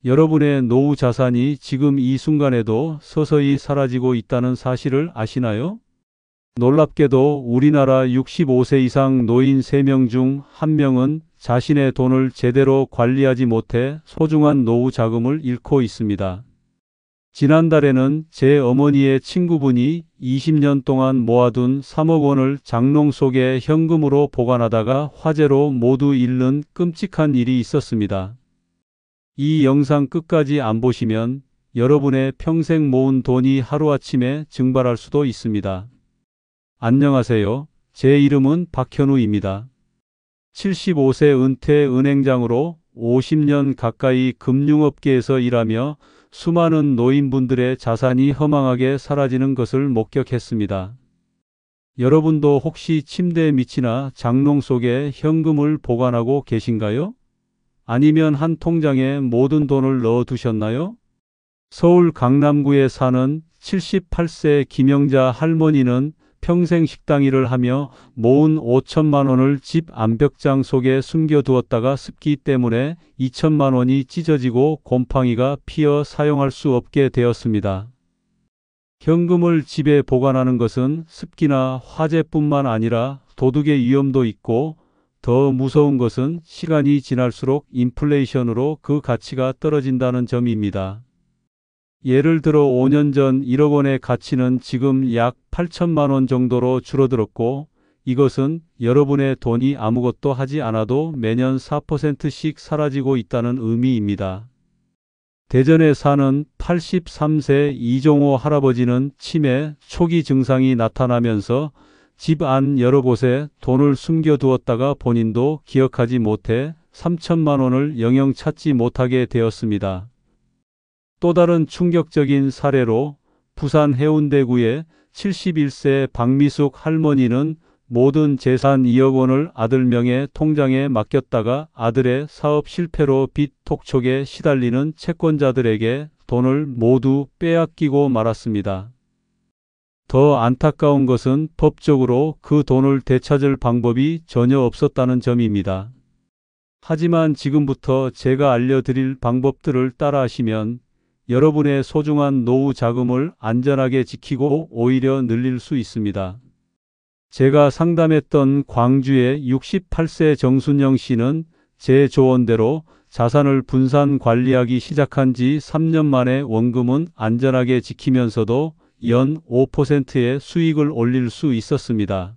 여러분의 노후 자산이 지금 이 순간에도 서서히 사라지고 있다는 사실을 아시나요? 놀랍게도 우리나라 65세 이상 노인 3명 중 1명은 자신의 돈을 제대로 관리하지 못해 소중한 노후 자금을 잃고 있습니다. 지난달에는 제 어머니의 친구분이 20년 동안 모아둔 3억 원을 장롱 속에 현금으로 보관하다가 화재로 모두 잃는 끔찍한 일이 있었습니다. 이 영상 끝까지 안 보시면 여러분의 평생 모은 돈이 하루아침에 증발할 수도 있습니다. 안녕하세요. 제 이름은 박현우입니다. 75세 은퇴 은행장으로 50년 가까이 금융업계에서 일하며 수많은 노인분들의 자산이 허망하게 사라지는 것을 목격했습니다. 여러분도 혹시 침대 밑이나 장롱 속에 현금을 보관하고 계신가요? 아니면 한 통장에 모든 돈을 넣어 두셨나요? 서울 강남구에 사는 78세 김영자 할머니는 평생 식당 일을 하며 모은 5천만 원을 집 암벽장 속에 숨겨두었다가 습기 때문에 2천만 원이 찢어지고 곰팡이가 피어 사용할 수 없게 되었습니다. 현금을 집에 보관하는 것은 습기나 화재뿐만 아니라 도둑의 위험도 있고 더 무서운 것은 시간이 지날수록 인플레이션으로 그 가치가 떨어진다는 점입니다. 예를 들어 5년 전 1억 원의 가치는 지금 약 8천만 원 정도로 줄어들었고 이것은 여러분의 돈이 아무것도 하지 않아도 매년 4%씩 사라지고 있다는 의미입니다. 대전에 사는 83세 이종호 할아버지는 치매 초기 증상이 나타나면서 집 안 여러 곳에 돈을 숨겨두었다가 본인도 기억하지 못해 3천만 원을 영영 찾지 못하게 되었습니다. 또 다른 충격적인 사례로 부산 해운대구의 71세 박미숙 할머니는 모든 재산 2억 원을 아들 명의 통장에 맡겼다가 아들의 사업 실패로 빚 독촉에 시달리는 채권자들에게 돈을 모두 빼앗기고 말았습니다. 더 안타까운 것은 법적으로 그 돈을 되찾을 방법이 전혀 없었다는 점입니다. 하지만 지금부터 제가 알려드릴 방법들을 따라하시면 여러분의 소중한 노후 자금을 안전하게 지키고 오히려 늘릴 수 있습니다. 제가 상담했던 광주의 68세 정순영 씨는 제 조언대로 자산을 분산 관리하기 시작한 지 3년 만에 원금은 안전하게 지키면서도 연 5%의 수익을 올릴 수 있었습니다.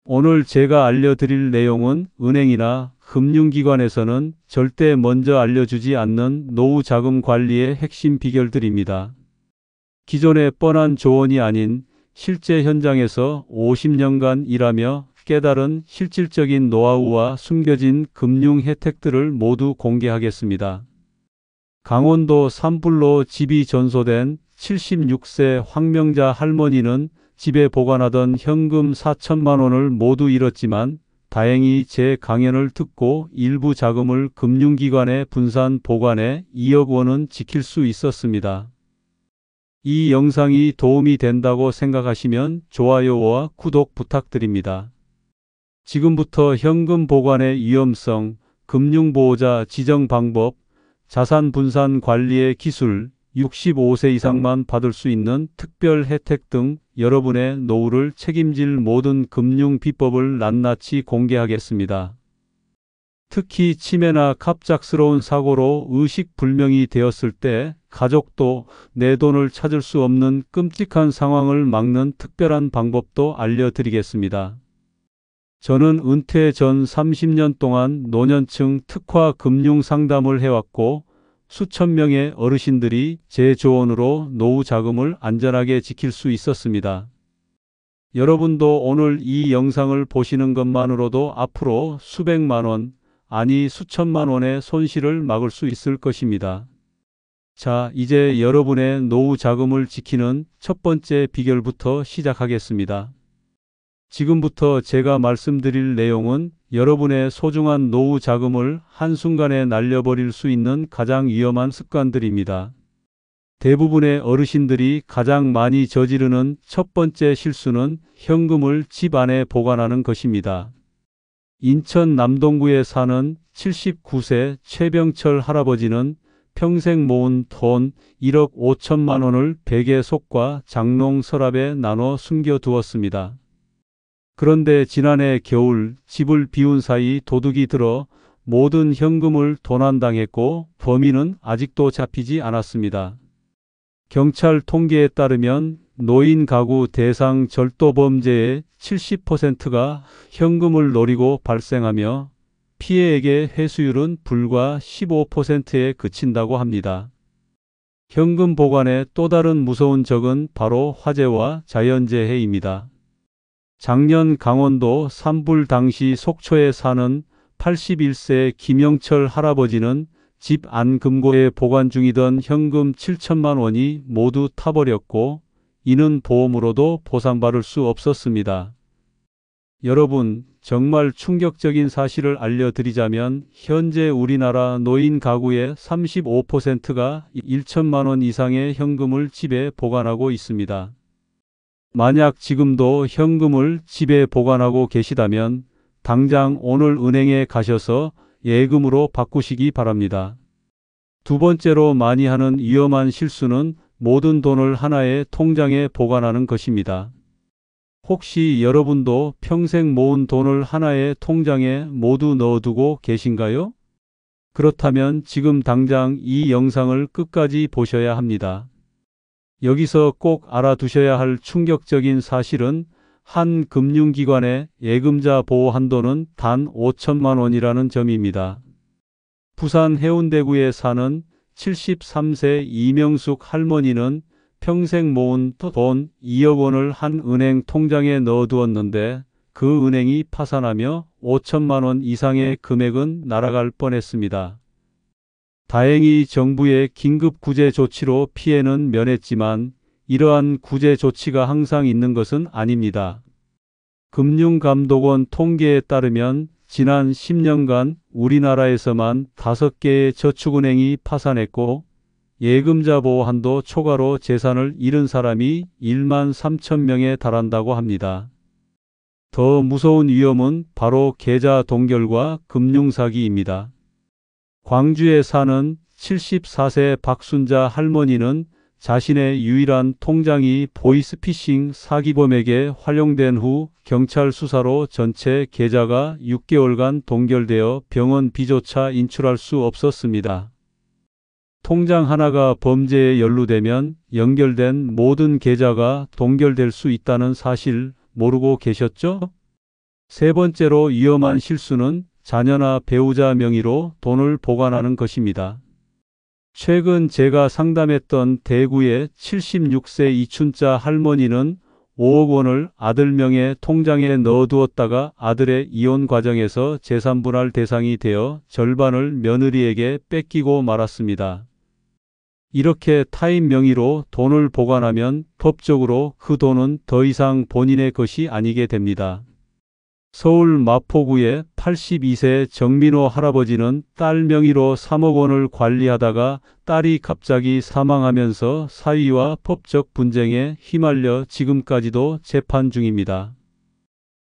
오늘 제가 알려드릴 내용은 은행이나 금융기관에서는 절대 먼저 알려주지 않는 노후 자금 관리의 핵심 비결들입니다. 기존의 뻔한 조언이 아닌 실제 현장에서 50년간 일하며 깨달은 실질적인 노하우와 숨겨진 금융 혜택들을 모두 공개하겠습니다. 강원도 산불로 집이 전소된 76세 황명자 할머니는 집에 보관하던 현금 4천만 원을 모두 잃었지만 다행히 제 강연을 듣고 일부 자금을 금융기관에 분산 보관해 2억 원은 지킬 수 있었습니다. 이 영상이 도움이 된다고 생각하시면 좋아요와 구독 부탁드립니다. 지금부터 현금 보관의 위험성, 금융보호자 지정 방법, 자산 분산 관리의 기술, 65세 이상만 받을 수 있는 특별 혜택 등 여러분의 노후를 책임질 모든 금융 비법을 낱낱이 공개하겠습니다. 특히 치매나 갑작스러운 사고로 의식불명이 되었을 때 가족도 내 돈을 찾을 수 없는 끔찍한 상황을 막는 특별한 방법도 알려드리겠습니다. 저는 은퇴 전 30년 동안 노년층 특화 금융 상담을 해왔고 수천 명의 어르신들이 제 조언으로 노후 자금을 안전하게 지킬 수 있었습니다. 여러분도 오늘 이 영상을 보시는 것만으로도 앞으로 수백만 원, 아니 수천만 원의 손실을 막을 수 있을 것입니다. 자, 이제 여러분의 노후 자금을 지키는 첫 번째 비결부터 시작하겠습니다. 지금부터 제가 말씀드릴 내용은 여러분의 소중한 노후 자금을 한순간에 날려버릴 수 있는 가장 위험한 습관들입니다. 대부분의 어르신들이 가장 많이 저지르는 첫 번째 실수는 현금을 집 안에 보관하는 것입니다. 인천 남동구에 사는 79세 최병철 할아버지는 평생 모은 돈 1억 5천만 원을 베개 속과 장롱 서랍에 나눠 숨겨두었습니다. 그런데 지난해 겨울 집을 비운 사이 도둑이 들어 모든 현금을 도난당했고 범인은 아직도 잡히지 않았습니다. 경찰 통계에 따르면 노인 가구 대상 절도 범죄의 70%가 현금을 노리고 발생하며 피해액의 회수율은 불과 15%에 그친다고 합니다. 현금 보관의 또 다른 무서운 적은 바로 화재와 자연재해입니다. 작년 강원도 산불 당시 속초에 사는 81세 김영철 할아버지는 집 안 금고에 보관 중이던 현금 7천만 원이 모두 타버렸고 이는 보험으로도 보상받을 수 없었습니다. 여러분, 정말 충격적인 사실을 알려드리자면 현재 우리나라 노인 가구의 35%가 1천만 원 이상의 현금을 집에 보관하고 있습니다. 만약 지금도 현금을 집에 보관하고 계시다면 당장 오늘 은행에 가셔서 예금으로 바꾸시기 바랍니다. 두 번째로 많이 하는 위험한 실수는 모든 돈을 하나의 통장에 보관하는 것입니다. 혹시 여러분도 평생 모은 돈을 하나의 통장에 모두 넣어두고 계신가요? 그렇다면 지금 당장 이 영상을 끝까지 보셔야 합니다. 여기서 꼭 알아두셔야 할 충격적인 사실은 한 금융기관의 예금자 보호 한도는 단 5천만 원이라는 점입니다. 부산 해운대구에 사는 73세 이명숙 할머니는 평생 모은 돈 2억 원을 한 은행 통장에 넣어두었는데 그 은행이 파산하며 5천만 원 이상의 금액은 날아갈 뻔했습니다. 다행히 정부의 긴급 구제 조치로 피해는 면했지만 이러한 구제 조치가 항상 있는 것은 아닙니다. 금융감독원 통계에 따르면 지난 10년간 우리나라에서만 5개의 저축은행이 파산했고 예금자 보호 한도 초과로 재산을 잃은 사람이 1만 3천 명에 달한다고 합니다. 더 무서운 위험은 바로 계좌 동결과 금융사기입니다. 광주에 사는 74세 박순자 할머니는 자신의 유일한 통장이 보이스피싱 사기범에게 활용된 후 경찰 수사로 전체 계좌가 6개월간 동결되어 병원 비조차 인출할 수 없었습니다. 통장 하나가 범죄에 연루되면 연결된 모든 계좌가 동결될 수 있다는 사실 모르고 계셨죠? 세 번째로 위험한 실수는 자녀나 배우자 명의로 돈을 보관하는 것입니다. 최근 제가 상담했던 대구의 76세 이춘자 할머니는 5억 원을 아들 명의 통장에 넣어두었다가 아들의 이혼 과정에서 재산분할 대상이 되어 절반을 며느리에게 뺏기고 말았습니다. 이렇게 타인 명의로 돈을 보관하면 법적으로 그 돈은 더 이상 본인의 것이 아니게 됩니다. 서울 마포구의 82세 정민호 할아버지는 딸 명의로 3억 원을 관리하다가 딸이 갑자기 사망하면서 사위와 법적 분쟁에 휘말려 지금까지도 재판 중입니다.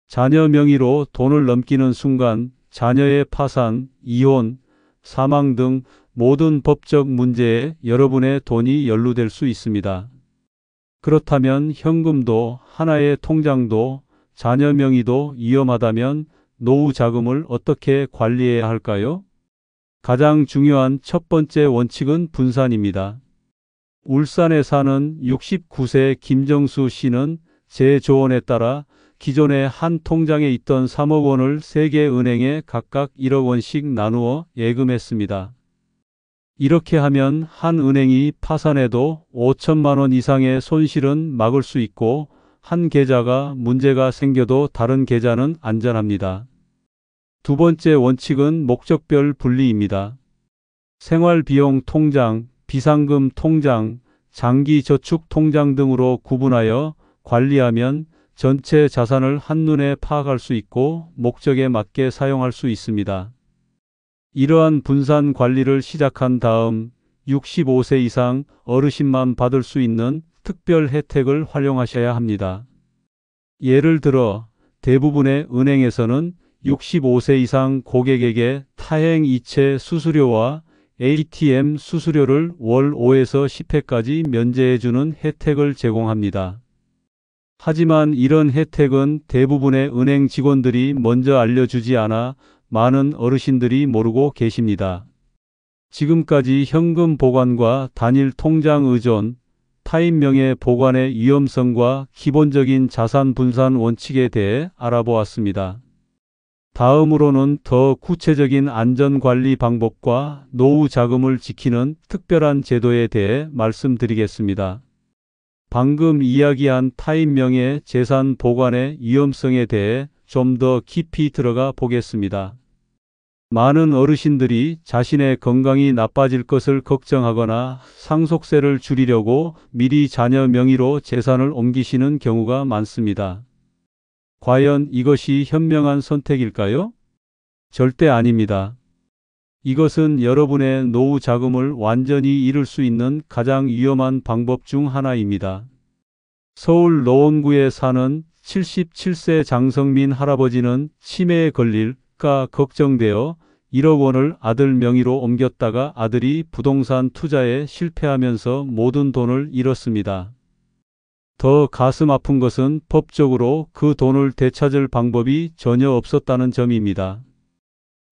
자녀 명의로 돈을 넘기는 순간 자녀의 파산, 이혼, 사망 등 모든 법적 문제에 여러분의 돈이 연루될 수 있습니다. 그렇다면 현금도 하나의 통장도 자녀 명의도 위험하다면 노후 자금을 어떻게 관리해야 할까요? 가장 중요한 첫 번째 원칙은 분산입니다. 울산에 사는 69세 김정수 씨는 제 조언에 따라 기존에 한 통장에 있던 3억 원을 3개 은행에 각각 1억 원씩 나누어 예금했습니다. 이렇게 하면 한 은행이 파산해도 5천만 원 이상의 손실은 막을 수 있고 한 계좌가 문제가 생겨도 다른 계좌는 안전합니다. 두 번째 원칙은 목적별 분리입니다. 생활비용 통장, 비상금 통장, 장기저축 통장 등으로 구분하여 관리하면 전체 자산을 한눈에 파악할 수 있고 목적에 맞게 사용할 수 있습니다. 이러한 분산 관리를 시작한 다음 65세 이상 어르신만 받을 수 있는 특별 혜택을 활용하셔야 합니다. 예를 들어 대부분의 은행에서는 65세 이상 고객에게 타행 이체 수수료와 ATM 수수료를 월 5에서 10회까지 면제해주는 혜택을 제공합니다. 하지만 이런 혜택은 대부분의 은행 직원들이 먼저 알려주지 않아 많은 어르신들이 모르고 계십니다. 지금까지 현금 보관과 단일 통장 의존, 타인명의 보관의 위험성과 기본적인 자산 분산 원칙에 대해 알아보았습니다. 다음으로는 더 구체적인 안전관리 방법과 노후 자금을 지키는 특별한 제도에 대해 말씀드리겠습니다. 방금 이야기한 타인명의 재산 보관의 위험성에 대해 좀 더 깊이 들어가 보겠습니다. 많은 어르신들이 자신의 건강이 나빠질 것을 걱정하거나 상속세를 줄이려고 미리 자녀 명의로 재산을 옮기시는 경우가 많습니다. 과연 이것이 현명한 선택일까요? 절대 아닙니다. 이것은 여러분의 노후 자금을 완전히 잃을 수 있는 가장 위험한 방법 중 하나입니다. 서울 노원구에 사는 77세 장성민 할아버지는 치매에 걸릴까 걱정되어 1억 원을 아들 명의로 옮겼다가 아들이 부동산 투자에 실패하면서 모든 돈을 잃었습니다. 더 가슴 아픈 것은 법적으로 그 돈을 되찾을 방법이 전혀 없었다는 점입니다.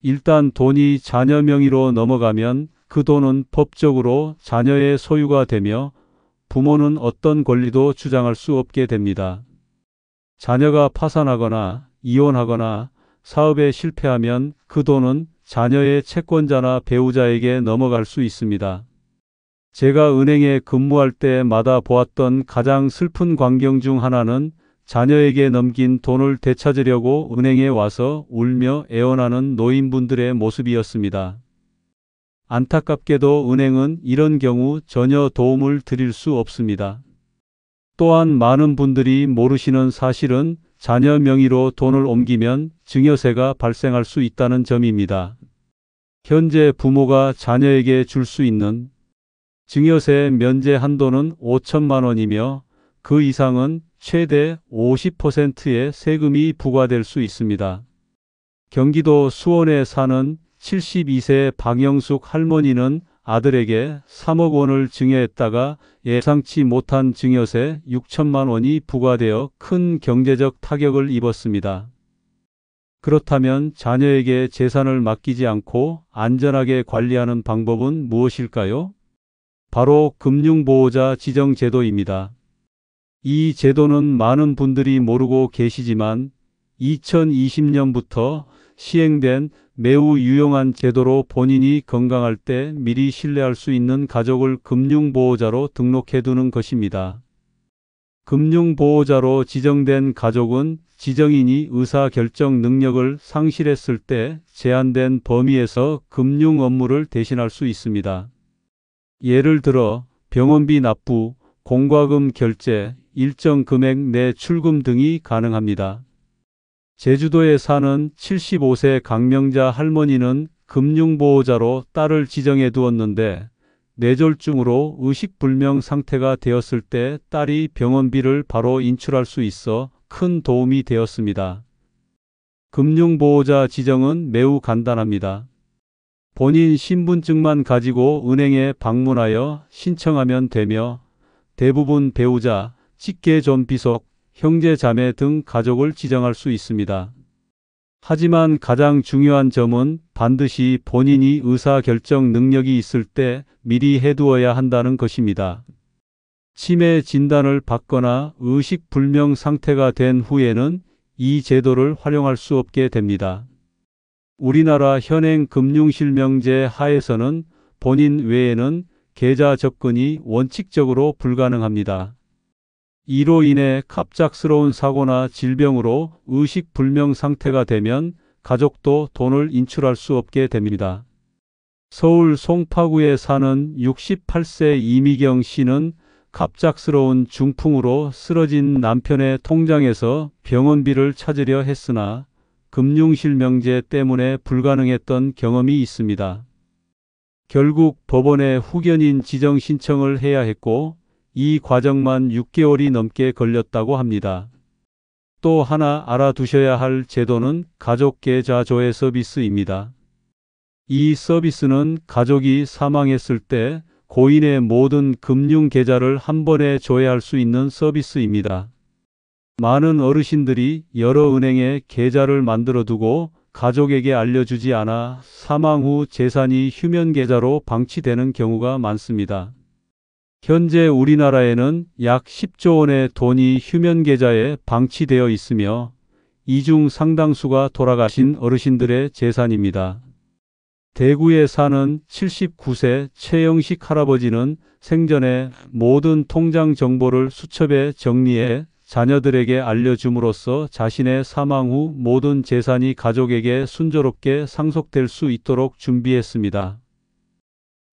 일단 돈이 자녀 명의로 넘어가면 그 돈은 법적으로 자녀의 소유가 되며 부모는 어떤 권리도 주장할 수 없게 됩니다. 자녀가 파산하거나 이혼하거나 사업에 실패하면 그 돈은 자녀의 채권자나 배우자에게 넘어갈 수 있습니다. 제가 은행에 근무할 때마다 보았던 가장 슬픈 광경 중 하나는 자녀에게 넘긴 돈을 되찾으려고 은행에 와서 울며 애원하는 노인분들의 모습이었습니다. 안타깝게도 은행은 이런 경우 전혀 도움을 드릴 수 없습니다. 또한 많은 분들이 모르시는 사실은 자녀 명의로 돈을 옮기면 증여세가 발생할 수 있다는 점입니다. 현재 부모가 자녀에게 줄 수 있는 증여세 면제 한도는 5천만 원이며 그 이상은 최대 50%의 세금이 부과될 수 있습니다. 경기도 수원에 사는 72세 박영숙 할머니는 아들에게 3억 원을 증여했다가 예상치 못한 증여세 6천만 원이 부과되어 큰 경제적 타격을 입었습니다. 그렇다면 자녀에게 재산을 맡기지 않고 안전하게 관리하는 방법은 무엇일까요? 바로 금융보호자 지정제도입니다. 이 제도는 많은 분들이 모르고 계시지만 2020년부터 시행된 매우 유용한 제도로 본인이 건강할 때 미리 신뢰할 수 있는 가족을 금융보호자로 등록해두는 것입니다. 금융보호자로 지정된 가족은 지정인이 의사결정 능력을 상실했을 때 제한된 범위에서 금융 업무를 대신할 수 있습니다. 예를 들어 병원비 납부, 공과금 결제, 일정 금액 내 출금 등이 가능합니다. 제주도에 사는 75세 강명자 할머니는 금융보호자로 딸을 지정해 두었는데 뇌졸중으로 의식불명 상태가 되었을 때 딸이 병원비를 바로 인출할 수 있어 큰 도움이 되었습니다. 금융보호자 지정은 매우 간단합니다. 본인 신분증만 가지고 은행에 방문하여 신청하면 되며 대부분 배우자, 직계존 비속, 형제 자매 등 가족을 지정할 수 있습니다. 하지만 가장 중요한 점은 반드시 본인이 의사결정 능력이 있을 때 미리 해두어야 한다는 것입니다. 치매 진단을 받거나 의식불명 상태가 된 후에는 이 제도를 활용할 수 없게 됩니다. 우리나라 현행 금융실명제 하에서는 본인 외에는 계좌 접근이 원칙적으로 불가능합니다. 이로 인해 갑작스러운 사고나 질병으로 의식불명 상태가 되면 가족도 돈을 인출할 수 없게 됩니다. 서울 송파구에 사는 68세 이미경 씨는 갑작스러운 중풍으로 쓰러진 남편의 통장에서 병원비를 찾으려 했으나 금융실명제 때문에 불가능했던 경험이 있습니다. 결국 법원에 후견인 지정 신청을 해야 했고 이 과정만 6개월이 넘게 걸렸다고 합니다. 또 하나 알아두셔야 할 제도는 가족계좌 조회 서비스입니다. 이 서비스는 가족이 사망했을 때 고인의 모든 금융 계좌를 한 번에 조회할 수 있는 서비스입니다. 많은 어르신들이 여러 은행에 계좌를 만들어 두고 가족에게 알려주지 않아 사망 후 재산이 휴면 계좌로 방치되는 경우가 많습니다. 현재 우리나라에는 약 10조 원의 돈이 휴면 계좌에 방치되어 있으며 이 중 상당수가 돌아가신 어르신들의 재산입니다. 대구에 사는 79세 최영식 할아버지는 생전에 모든 통장 정보를 수첩에 정리해 자녀들에게 알려줌으로써 자신의 사망 후 모든 재산이 가족에게 순조롭게 상속될 수 있도록 준비했습니다.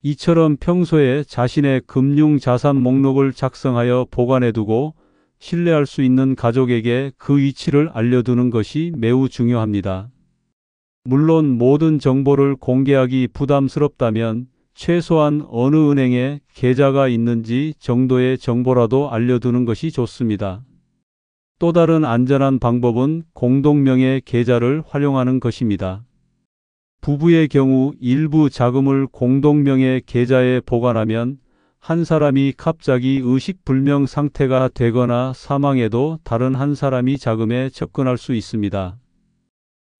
이처럼 평소에 자신의 금융 자산 목록을 작성하여 보관해두고 신뢰할 수 있는 가족에게 그 위치를 알려두는 것이 매우 중요합니다. 물론 모든 정보를 공개하기 부담스럽다면 최소한 어느 은행에 계좌가 있는지 정도의 정보라도 알려두는 것이 좋습니다. 또 다른 안전한 방법은 공동명의 계좌를 활용하는 것입니다. 부부의 경우 일부 자금을 공동명의 계좌에 보관하면 한 사람이 갑자기 의식불명 상태가 되거나 사망해도 다른 한 사람이 자금에 접근할 수 있습니다.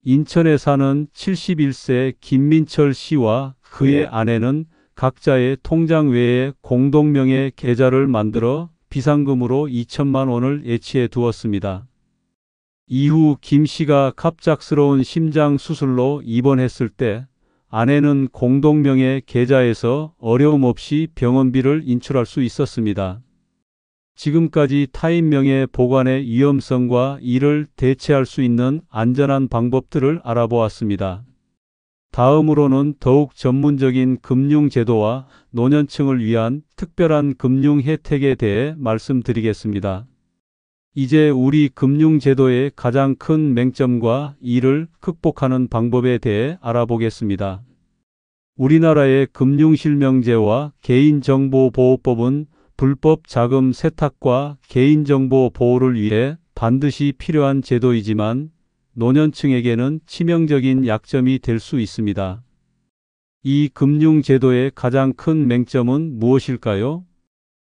인천에 사는 71세 김민철 씨와 그의 아내는 각자의 통장 외에 공동명의 계좌를 만들어 비상금으로 2천만 원을 예치해 두었습니다. 이후 김 씨가 갑작스러운 심장 수술로 입원했을 때 아내는 공동명의 계좌에서 어려움 없이 병원비를 인출할 수 있었습니다. 지금까지 타인 명의 보관의 위험성과 이를 대체할 수 있는 안전한 방법들을 알아보았습니다. 다음으로는 더욱 전문적인 금융제도와 노년층을 위한 특별한 금융 혜택에 대해 말씀드리겠습니다. 이제 우리 금융제도의 가장 큰 맹점과 이를 극복하는 방법에 대해 알아보겠습니다. 우리나라의 금융실명제와 개인정보보호법은 불법 자금 세탁과 개인정보 보호를 위해 반드시 필요한 제도이지만 노년층에게는 치명적인 약점이 될 수 있습니다. 이 금융제도의 가장 큰 맹점은 무엇일까요?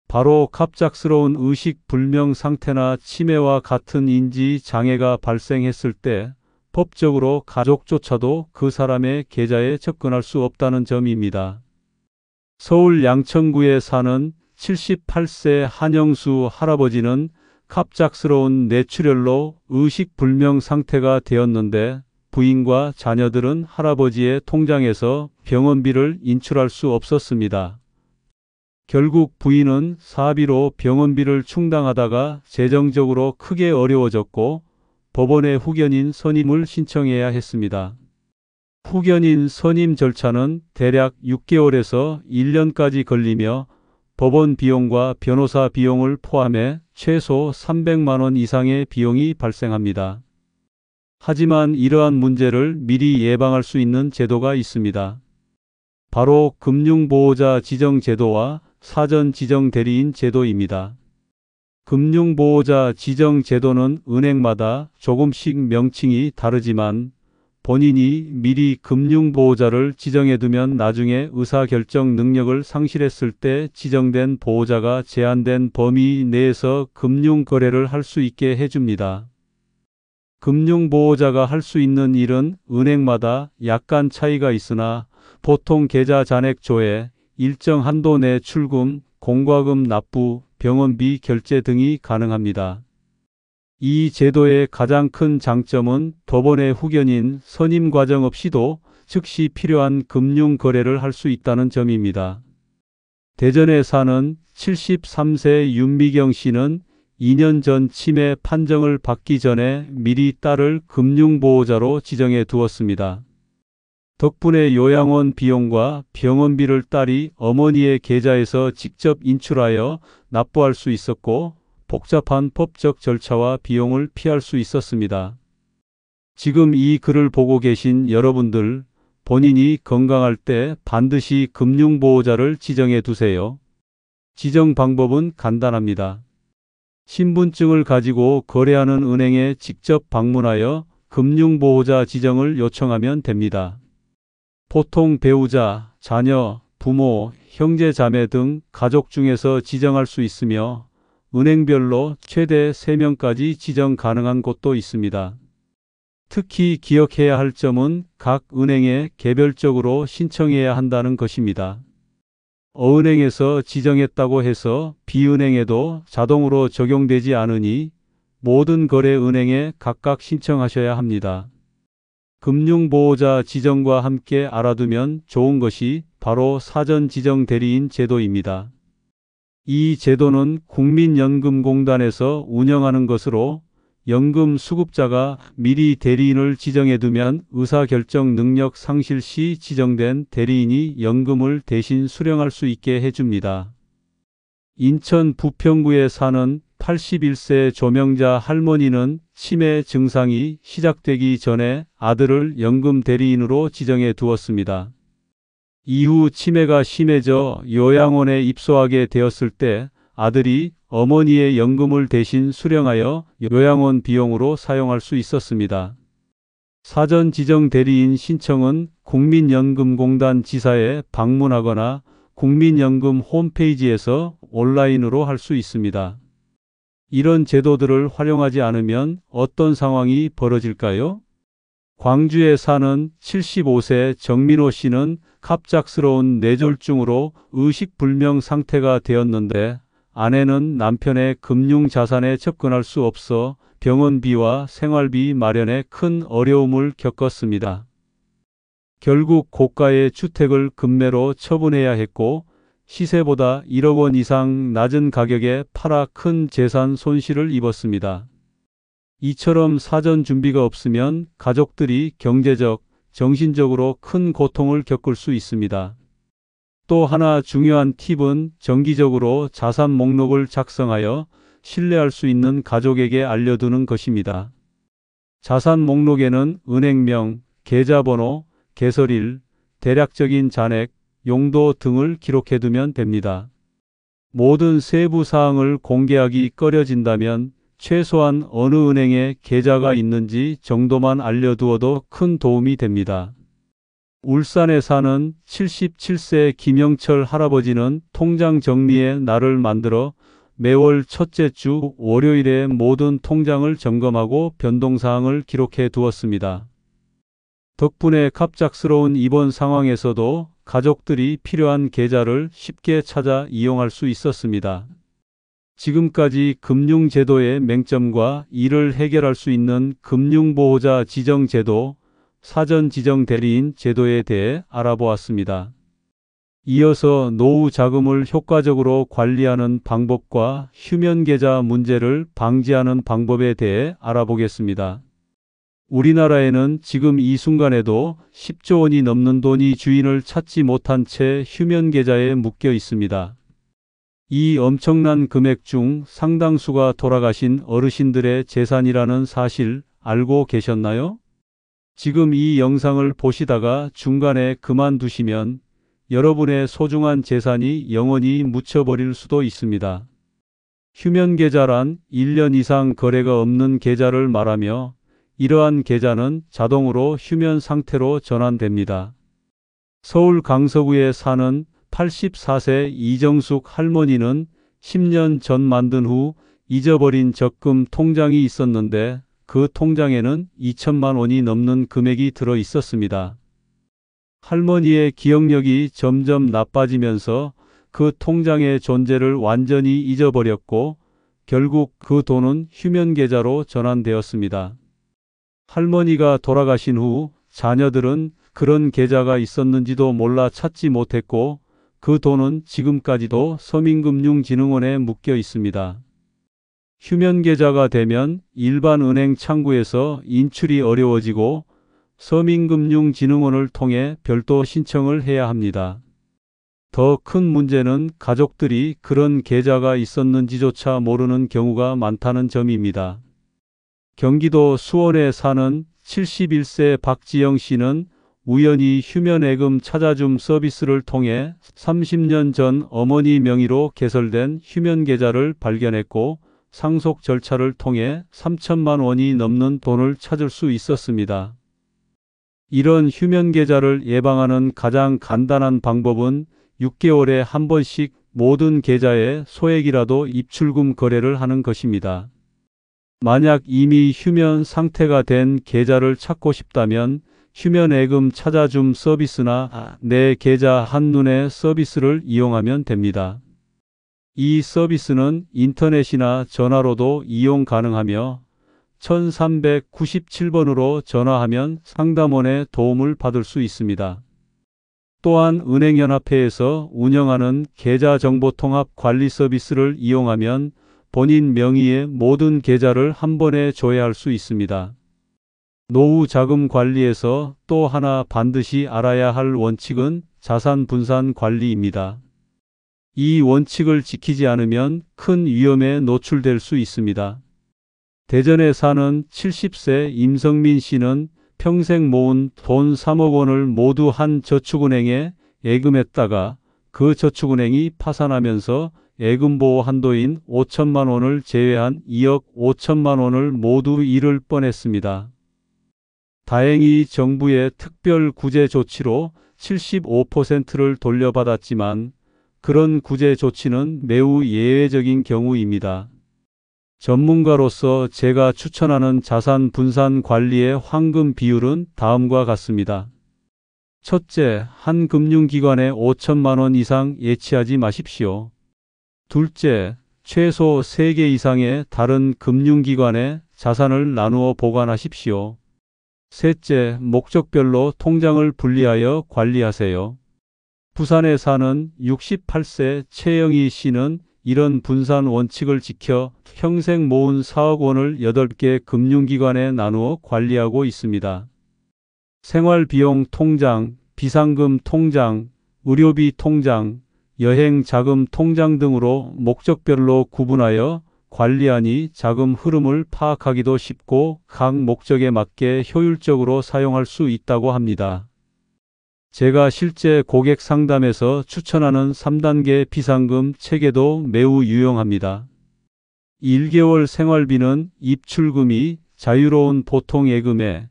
바로 갑작스러운 의식불명 상태나 치매와 같은 인지 장애가 발생했을 때 법적으로 가족조차도 그 사람의 계좌에 접근할 수 없다는 점입니다. 서울 양천구에 사는 78세 한영수 할아버지는 갑작스러운 뇌출혈로 의식불명 상태가 되었는데 부인과 자녀들은 할아버지의 통장에서 병원비를 인출할 수 없었습니다. 결국 부인은 사비로 병원비를 충당하다가 재정적으로 크게 어려워졌고 법원에 후견인 선임을 신청해야 했습니다. 후견인 선임 절차는 대략 6개월에서 1년까지 걸리며 법원 비용과 변호사 비용을 포함해 최소 300만 원 이상의 비용이 발생합니다. 하지만 이러한 문제를 미리 예방할 수 있는 제도가 있습니다. 바로 금융보호자 지정제도와 사전 지정 대리인 제도입니다. 금융보호자 지정 제도는 은행마다 조금씩 명칭이 다르지만 본인이 미리 금융보호자를 지정해두면 나중에 의사결정 능력을 상실했을 때 지정된 보호자가 제한된 범위 내에서 금융거래를 할 수 있게 해줍니다. 금융보호자가 할 수 있는 일은 은행마다 약간 차이가 있으나 보통 계좌 잔액 조회, 일정 한도 내 출금, 공과금 납부, 병원비 결제 등이 가능합니다. 이 제도의 가장 큰 장점은 법원의 후견인 선임 과정 없이도 즉시 필요한 금융 거래를 할 수 있다는 점입니다. 대전에 사는 73세 윤미경 씨는 2년 전 치매 판정을 받기 전에 미리 딸을 금융보호자로 지정해 두었습니다. 덕분에 요양원 비용과 병원비를 딸이 어머니의 계좌에서 직접 인출하여 납부할 수 있었고 복잡한 법적 절차와 비용을 피할 수 있었습니다. 지금 이 글을 보고 계신 여러분들, 본인이 건강할 때 반드시 금융보호자를 지정해 두세요. 지정 방법은 간단합니다. 신분증을 가지고 거래하는 은행에 직접 방문하여 금융보호자 지정을 요청하면 됩니다. 보통 배우자, 자녀, 부모, 형제, 자매 등 가족 중에서 지정할 수 있으며 은행별로 최대 3명까지 지정 가능한 곳도 있습니다. 특히 기억해야 할 점은 각 은행에 개별적으로 신청해야 한다는 것입니다. 어은행에서 지정했다고 해서 비은행에도 자동으로 적용되지 않으니 모든 거래 은행에 각각 신청하셔야 합니다. 금융보호자 지정과 함께 알아두면 좋은 것이 바로 사전 지정 대리인 제도입니다. 이 제도는 국민연금공단에서 운영하는 것으로 연금 수급자가 미리 대리인을 지정해두면 의사결정 능력 상실 시 지정된 대리인이 연금을 대신 수령할 수 있게 해줍니다. 인천 부평구에 사는 81세 조명자 할머니는 치매 증상이 시작되기 전에 아들을 연금 대리인으로 지정해 두었습니다. 이후 치매가 심해져 요양원에 입소하게 되었을 때 아들이 어머니의 연금을 대신 수령하여 요양원 비용으로 사용할 수 있었습니다. 사전 지정 대리인 신청은 국민연금공단 지사에 방문하거나 국민연금 홈페이지에서 온라인으로 할 수 있습니다. 이런 제도들을 활용하지 않으면 어떤 상황이 벌어질까요? 광주에 사는 75세 정민호 씨는 갑작스러운 뇌졸중으로 의식불명 상태가 되었는데 아내는 남편의 금융자산에 접근할 수 없어 병원비와 생활비 마련에 큰 어려움을 겪었습니다. 결국 고가의 주택을 급매로 처분해야 했고 시세보다 1억 원 이상 낮은 가격에 팔아 큰 재산 손실을 입었습니다. 이처럼 사전 준비가 없으면 가족들이 경제적, 정신적으로 큰 고통을 겪을 수 있습니다. 또 하나 중요한 팁은 정기적으로 자산 목록을 작성하여 신뢰할 수 있는 가족에게 알려두는 것입니다. 자산 목록에는 은행명, 계좌번호, 개설일, 대략적인 잔액, 용도 등을 기록해두면 됩니다. 모든 세부 사항을 공개하기 꺼려진다면 최소한 어느 은행에 계좌가 있는지 정도만 알려두어도 큰 도움이 됩니다. 울산에 사는 77세 김영철 할아버지는 통장 정리의 날을 만들어 매월 첫째 주 월요일에 모든 통장을 점검하고 변동사항을 기록해 두었습니다. 덕분에 갑작스러운 이번 상황에서도 가족들이 필요한 계좌를 쉽게 찾아 이용할 수 있었습니다. 지금까지 금융제도의 맹점과 이를 해결할 수 있는 금융보호자 지정제도, 사전지정대리인 제도에 대해 알아보았습니다. 이어서 노후 자금을 효과적으로 관리하는 방법과 휴면계좌 문제를 방지하는 방법에 대해 알아보겠습니다. 우리나라에는 지금 이 순간에도 10조 원이 넘는 돈이 주인을 찾지 못한 채 휴면계좌에 묶여 있습니다. 이 엄청난 금액 중 상당수가 돌아가신 어르신들의 재산이라는 사실 알고 계셨나요? 지금 이 영상을 보시다가 중간에 그만두시면 여러분의 소중한 재산이 영원히 묻혀버릴 수도 있습니다. 휴면계좌란 1년 이상 거래가 없는 계좌를 말하며 이러한 계좌는 자동으로 휴면 상태로 전환됩니다. 서울 강서구에 사는 84세 이정숙 할머니는 10년 전 만든 후 잊어버린 적금 통장이 있었는데 그 통장에는 2천만 원이 넘는 금액이 들어 있었습니다. 할머니의 기억력이 점점 나빠지면서 그 통장의 존재를 완전히 잊어버렸고 결국 그 돈은 휴면계좌로 전환되었습니다. 할머니가 돌아가신 후 자녀들은 그런 계좌가 있었는지도 몰라 찾지 못했고 그 돈은 지금까지도 서민금융진흥원에 묶여 있습니다. 휴면계좌가 되면 일반 은행 창구에서 인출이 어려워지고 서민금융진흥원을 통해 별도 신청을 해야 합니다. 더 큰 문제는 가족들이 그런 계좌가 있었는지조차 모르는 경우가 많다는 점입니다. 경기도 수원에 사는 71세 박지영 씨는 우연히 휴면예금 찾아줌 서비스를 통해 30년 전 어머니 명의로 개설된 휴면계좌를 발견했고 상속 절차를 통해 3천만 원이 넘는 돈을 찾을 수 있었습니다. 이런 휴면 계좌를 예방하는 가장 간단한 방법은 6개월에 한 번씩 모든 계좌에 소액이라도 입출금 거래를 하는 것입니다. 만약 이미 휴면 상태가 된 계좌를 찾고 싶다면 휴면예금 찾아줌 서비스나 내 계좌 한눈에 서비스를 이용하면 됩니다. 이 서비스는 인터넷이나 전화로도 이용 가능하며 1397번으로 전화하면 상담원의 도움을 받을 수 있습니다. 또한 은행연합회에서 운영하는 계좌정보통합 관리 서비스를 이용하면 본인 명의의 모든 계좌를 한 번에 조회할 수 있습니다. 노후 자금 관리에서 또 하나 반드시 알아야 할 원칙은 자산 분산 관리입니다. 이 원칙을 지키지 않으면 큰 위험에 노출될 수 있습니다. 대전에 사는 70세 임성민 씨는 평생 모은 돈 3억 원을 모두 한 저축은행에 예금했다가 그 저축은행이 파산하면서 예금보호 한도인 5천만 원을 제외한 2억 5천만 원을 모두 잃을 뻔했습니다. 다행히 정부의 특별 구제 조치로 75%를 돌려받았지만 그런 구제 조치는 매우 예외적인 경우입니다. 전문가로서 제가 추천하는 자산 분산 관리의 황금 비율은 다음과 같습니다. 첫째, 한 금융기관에 5천만 원 이상 예치하지 마십시오. 둘째, 최소 3개 이상의 다른 금융기관에 자산을 나누어 보관하십시오. 셋째, 목적별로 통장을 분리하여 관리하세요. 부산에 사는 68세 최영희 씨는 이런 분산 원칙을 지켜 평생 모은 4억 원을 8개 금융기관에 나누어 관리하고 있습니다. 생활비용 통장, 비상금 통장, 의료비 통장, 여행 자금 통장 등으로 목적별로 구분하여 관리하니 자금 흐름을 파악하기도 쉽고 각 목적에 맞게 효율적으로 사용할 수 있다고 합니다. 제가 실제 고객 상담에서 추천하는 3단계 비상금 체계도 매우 유용합니다. 1개월 생활비는 입출금이 자유로운 보통 예금에,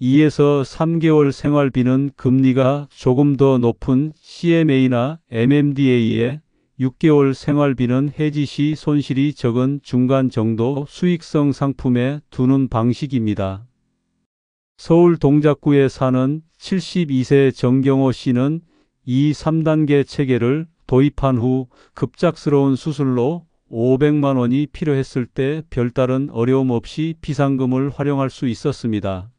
2에서 3개월 생활비는 금리가 조금 더 높은 CMA나 MMDA에, 6개월 생활비는 해지 시 손실이 적은 중간 정도 수익성 상품에 두는 방식입니다. 서울 동작구에 사는 72세 정경호 씨는 이 3단계 체계를 도입한 후 급작스러운 수술로 500만 원이 필요했을 때 별다른 어려움 없이 비상금을 활용할 수 있었습니다.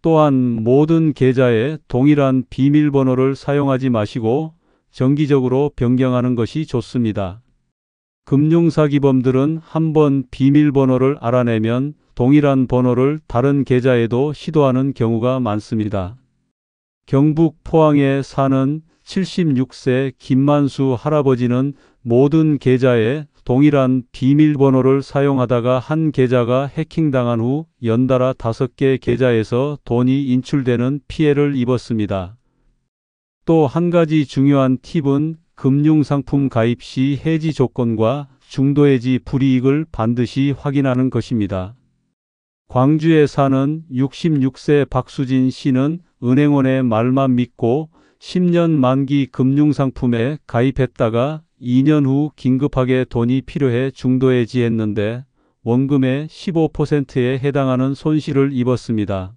또한 모든 계좌에 동일한 비밀번호를 사용하지 마시고 정기적으로 변경하는 것이 좋습니다. 금융사기범들은 한번 비밀번호를 알아내면 동일한 번호를 다른 계좌에도 시도하는 경우가 많습니다. 경북 포항에 사는 76세 김만수 할아버지는 모든 계좌에 동일한 비밀번호를 사용하다가 한 계좌가 해킹당한 후 연달아 5개 계좌에서 돈이 인출되는 피해를 입었습니다. 또 한 가지 중요한 팁은 금융상품 가입 시 해지 조건과 중도해지 불이익을 반드시 확인하는 것입니다. 광주에 사는 66세 박수진 씨는 은행원의 말만 믿고 10년 만기 금융상품에 가입했다가 2년 후 긴급하게 돈이 필요해 중도해지했는데 원금의 15%에 해당하는 손실을 입었습니다.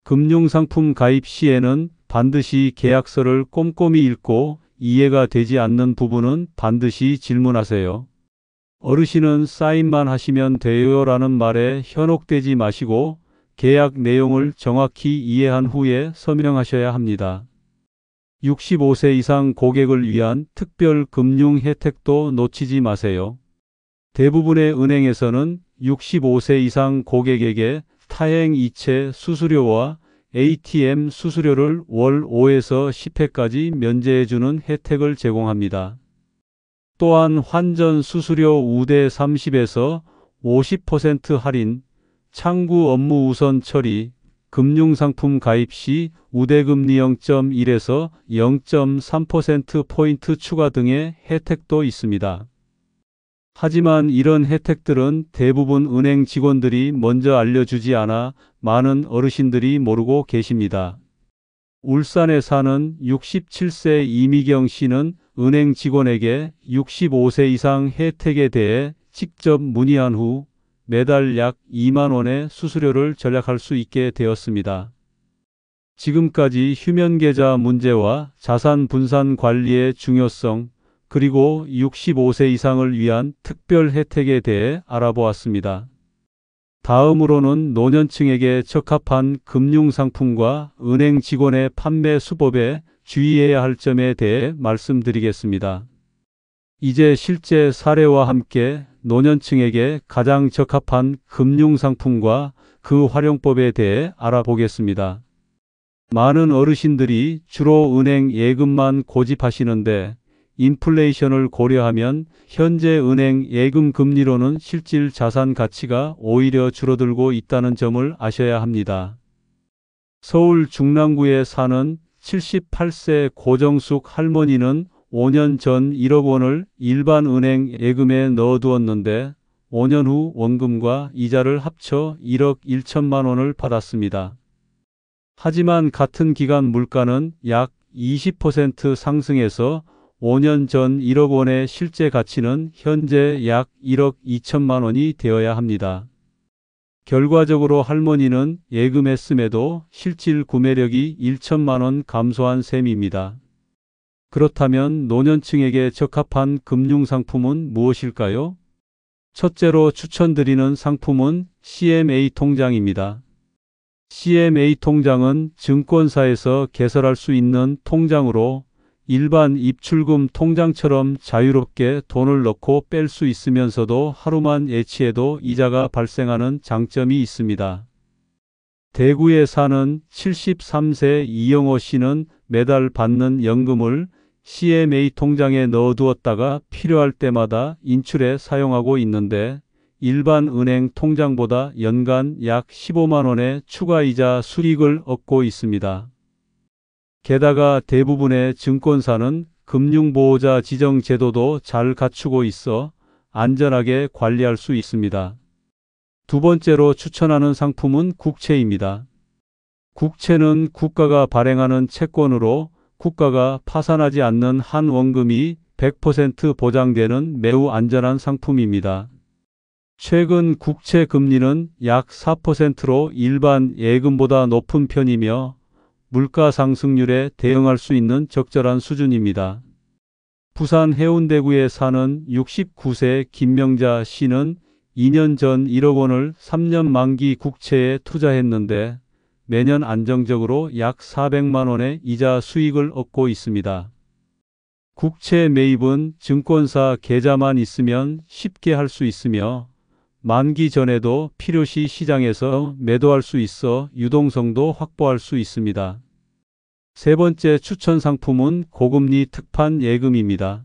금융상품 가입 시에는 반드시 계약서를 꼼꼼히 읽고 이해가 되지 않는 부분은 반드시 질문하세요. 어르신은 사인만 하시면 돼요라는 말에 현혹되지 마시고 계약 내용을 정확히 이해한 후에 서명하셔야 합니다. 65세 이상 고객을 위한 특별 금융 혜택도 놓치지 마세요. 대부분의 은행에서는 65세 이상 고객에게 타행 이체 수수료와 ATM 수수료를 월 5에서 10회까지 면제해주는 혜택을 제공합니다. 또한 환전 수수료 우대 30에서 50% 할인, 창구 업무 우선 처리, 금융상품 가입 시 우대금리 0.1에서 0.3%포인트 추가 등의 혜택도 있습니다. 하지만 이런 혜택들은 대부분 은행 직원들이 먼저 알려주지 않아 많은 어르신들이 모르고 계십니다. 울산에 사는 67세 이미경 씨는 은행 직원에게 65세 이상 혜택에 대해 직접 문의한 후 매달 약 2만 원의 수수료를 절약할 수 있게 되었습니다. 지금까지 휴면계좌 문제와 자산 분산 관리의 중요성, 그리고 65세 이상을 위한 특별 혜택에 대해 알아보았습니다. 다음으로는 노년층에게 적합한 금융상품과 은행 직원의 판매 수법에 주의해야 할 점에 대해 말씀드리겠습니다. 이제 실제 사례와 함께 노년층에게 가장 적합한 금융상품과 그 활용법에 대해 알아보겠습니다. 많은 어르신들이 주로 은행 예금만 고집하시는데 인플레이션을 고려하면 현재 은행 예금 금리로는 실질 자산 가치가 오히려 줄어들고 있다는 점을 아셔야 합니다. 서울 중랑구에 사는 78세 고정숙 할머니는 5년 전 1억 원을 일반 은행 예금에 넣어두었는데 5년 후 원금과 이자를 합쳐 1억 1천만 원을 받았습니다. 하지만 같은 기간 물가는 약 20% 상승해서 5년 전 1억 원의 실제 가치는 현재 약 1억 2천만 원이 되어야 합니다. 결과적으로 할머니는 예금했음에도 실질 구매력이 1천만 원 감소한 셈입니다. 그렇다면 노년층에게 적합한 금융상품은 무엇일까요? 첫째로 추천드리는 상품은 CMA 통장입니다. CMA 통장은 증권사에서 개설할 수 있는 통장으로 일반 입출금 통장처럼 자유롭게 돈을 넣고 뺄 수 있으면서도 하루만 예치해도 이자가 발생하는 장점이 있습니다. 대구에 사는 73세 이영호 씨는 매달 받는 연금을 CMA 통장에 넣어두었다가 필요할 때마다 인출해 사용하고 있는데 일반 은행 통장보다 연간 약 15만 원의 추가이자 수익을 얻고 있습니다. 게다가 대부분의 증권사는 금융보호자 지정 제도도 잘 갖추고 있어 안전하게 관리할 수 있습니다. 두 번째로 추천하는 상품은 국채입니다. 국채는 국가가 발행하는 채권으로 국가가 파산하지 않는 한 원금이 100% 보장되는 매우 안전한 상품입니다. 최근 국채 금리는 약 4%로 일반 예금보다 높은 편이며 물가 상승률에 대응할 수 있는 적절한 수준입니다. 부산 해운대구에 사는 69세 김명자 씨는 2년 전 1억 원을 3년 만기 국채에 투자했는데 매년 안정적으로 약 400만 원의 이자 수익을 얻고 있습니다. 국채 매입은 증권사 계좌만 있으면 쉽게 할 수 있으며 만기 전에도 필요시 시장에서 매도할 수 있어 유동성도 확보할 수 있습니다. 세 번째 추천 상품은 고금리 특판 예금입니다.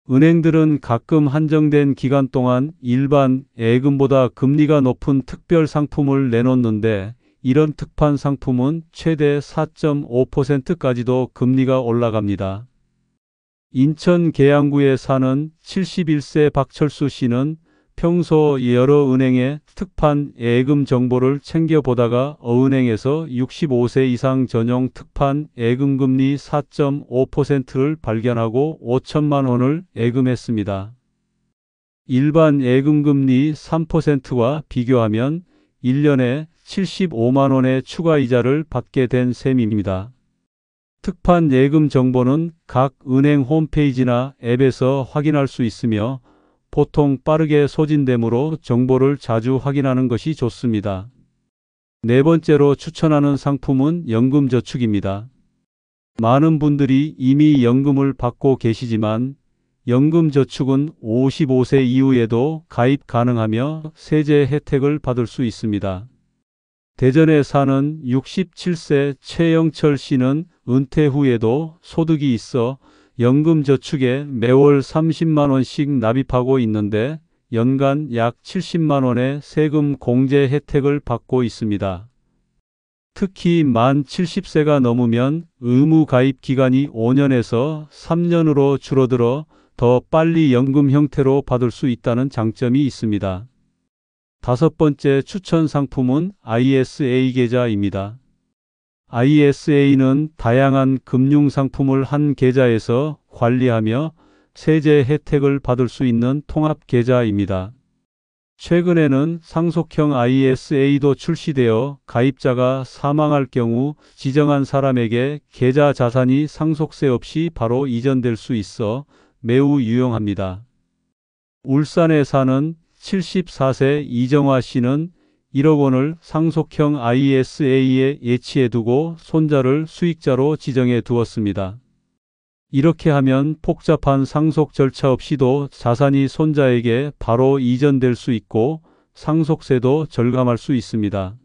은행들은 가끔 한정된 기간 동안 일반 예금보다 금리가 높은 특별 상품을 내놓는데 이런 특판 상품은 최대 4.5%까지도 금리가 올라갑니다. 인천 계양구에 사는 71세 박철수 씨는 평소 여러 은행의 특판 예금 정보를 챙겨보다가 어은행에서 65세 이상 전용 특판 예금금리 4.5%를 발견하고 5천만 원을 예금했습니다. 일반 예금금리 3%와 비교하면 1년에 75만 원의 추가 이자를 받게 된 셈입니다. 특판 예금 정보는 각 은행 홈페이지나 앱에서 확인할 수 있으며 보통 빠르게 소진되므로 정보를 자주 확인하는 것이 좋습니다. 네 번째로 추천하는 상품은 연금저축입니다. 많은 분들이 이미 연금을 받고 계시지만 연금저축은 55세 이후에도 가입 가능하며 세제 혜택을 받을 수 있습니다. 대전에 사는 67세 최영철 씨는 은퇴 후에도 소득이 있어 연금저축에 매월 30만 원씩 납입하고 있는데 연간 약 70만 원의 세금 공제 혜택을 받고 있습니다. 특히 만 70세가 넘으면 의무 가입 기간이 5년에서 3년으로 줄어들어 더 빨리 연금 형태로 받을 수 있다는 장점이 있습니다. 다섯 번째 추천 상품은 ISA 계좌입니다. ISA는 다양한 금융 상품을 한 계좌에서 관리하며 세제 혜택을 받을 수 있는 통합 계좌입니다. 최근에는 상속형 ISA도 출시되어 가입자가 사망할 경우 지정한 사람에게 계좌 자산이 상속세 없이 바로 이전될 수 있어 매우 유용합니다. 울산에 사는 74세 이정화 씨는 1억 원을 상속형 ISA에 예치해두고 손자를 수익자로 지정해 두었습니다. 이렇게 하면 복잡한 상속 절차 없이도 자산이 손자에게 바로 이전될 수 있고 상속세도 절감할 수 있습니다.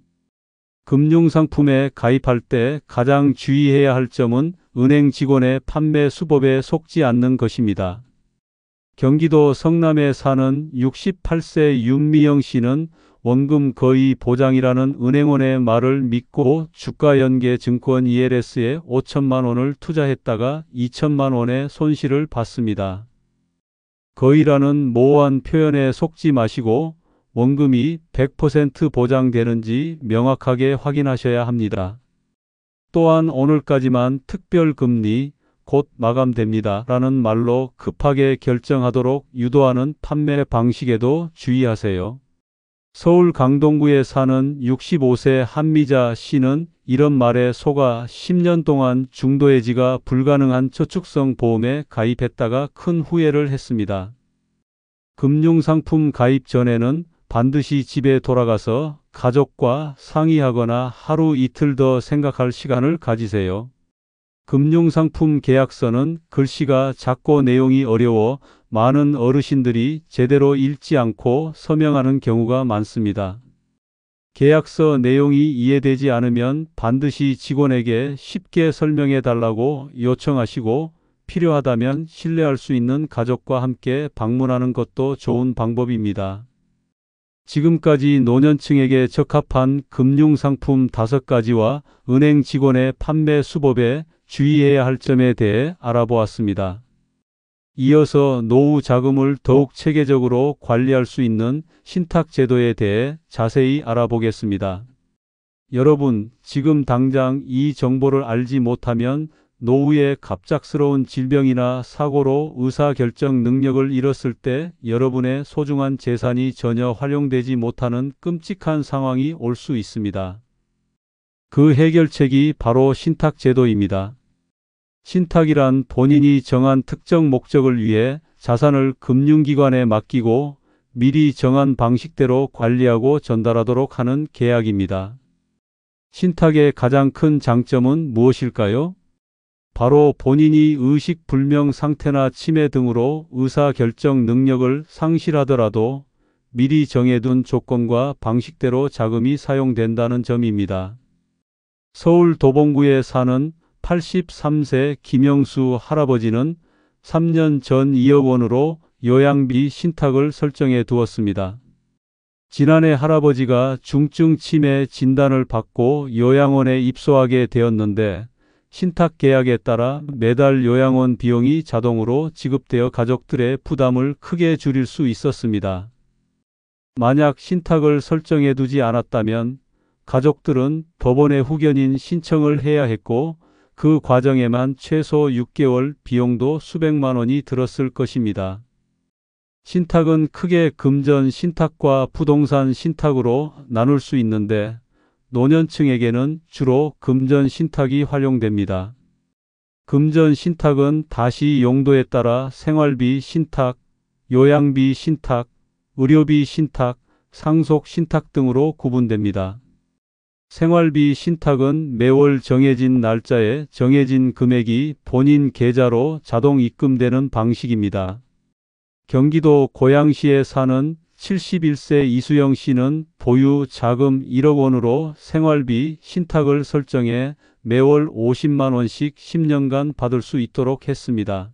금융상품에 가입할 때 가장 주의해야 할 점은 은행 직원의 판매 수법에 속지 않는 것입니다. 경기도 성남에 사는 68세 윤미영 씨는 원금 거의 보장이라는 은행원의 말을 믿고 주가연계증권 ELS에 5천만 원을 투자했다가 2천만 원의 손실을 봤습니다. 거의라는 모호한 표현에 속지 마시고 원금이 100% 보장되는지 명확하게 확인하셔야 합니다. 또한 오늘까지만 특별금리 곧 마감됩니다 라는 말로 급하게 결정하도록 유도하는 판매 방식에도 주의하세요. 서울 강동구에 사는 65세 한미자 씨는 이런 말에 속아 10년 동안 중도해지가 불가능한 저축성 보험에 가입했다가 큰 후회를 했습니다. 금융상품 가입 전에는 반드시 집에 돌아가서 가족과 상의하거나 하루 이틀 더 생각할 시간을 가지세요. 금융상품 계약서는 글씨가 작고 내용이 어려워 많은 어르신들이 제대로 읽지 않고 서명하는 경우가 많습니다. 계약서 내용이 이해되지 않으면 반드시 직원에게 쉽게 설명해 달라고 요청하시고 필요하다면 신뢰할 수 있는 가족과 함께 방문하는 것도 좋은 방법입니다. 지금까지 노년층에게 적합한 금융상품 5가지와 은행 직원의 판매 수법에 주의해야 할 점에 대해 알아보았습니다. 이어서 노후 자금을 더욱 체계적으로 관리할 수 있는 신탁 제도에 대해 자세히 알아보겠습니다. 여러분, 지금 당장 이 정보를 알지 못하면 노후에 갑작스러운 질병이나 사고로 의사결정 능력을 잃었을 때 여러분의 소중한 재산이 전혀 활용되지 못하는 끔찍한 상황이 올 수 있습니다. 그 해결책이 바로 신탁제도입니다. 신탁이란 본인이 정한 특정 목적을 위해 자산을 금융기관에 맡기고 미리 정한 방식대로 관리하고 전달하도록 하는 계약입니다. 신탁의 가장 큰 장점은 무엇일까요? 바로 본인이 의식불명 상태나 치매 등으로 의사결정 능력을 상실하더라도 미리 정해둔 조건과 방식대로 자금이 사용된다는 점입니다. 서울 도봉구에 사는 83세 김영수 할아버지는 3년 전 2억 원으로 요양비 신탁을 설정해 두었습니다. 지난해 할아버지가 중증 치매 진단을 받고 요양원에 입소하게 되었는데 신탁 계약에 따라 매달 요양원 비용이 자동으로 지급되어 가족들의 부담을 크게 줄일 수 있었습니다. 만약 신탁을 설정해 두지 않았다면 가족들은 법원의 후견인 신청을 해야 했고 그 과정에만 최소 6개월 비용도 수백만 원이 들었을 것입니다. 신탁은 크게 금전 신탁과 부동산 신탁으로 나눌 수 있는데 노년층에게는 주로 금전 신탁이 활용됩니다. 금전 신탁은 다시 용도에 따라 생활비 신탁, 요양비 신탁, 의료비 신탁, 상속 신탁 등으로 구분됩니다. 생활비 신탁은 매월 정해진 날짜에 정해진 금액이 본인 계좌로 자동 입금되는 방식입니다. 경기도 고양시에 사는 71세 이수영 씨는 보유 자금 1억 원으로 생활비 신탁을 설정해 매월 50만 원씩 10년간 받을 수 있도록 했습니다.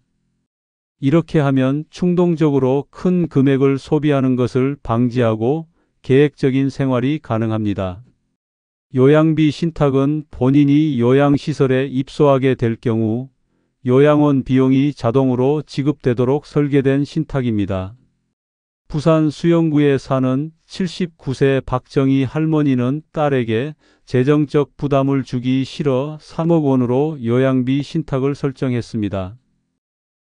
이렇게 하면 충동적으로 큰 금액을 소비하는 것을 방지하고 계획적인 생활이 가능합니다. 요양비 신탁은 본인이 요양시설에 입소하게 될 경우 요양원 비용이 자동으로 지급되도록 설계된 신탁입니다. 부산 수영구에 사는 79세 박정희 할머니는 딸에게 재정적 부담을 주기 싫어 3억 원으로 요양비 신탁을 설정했습니다.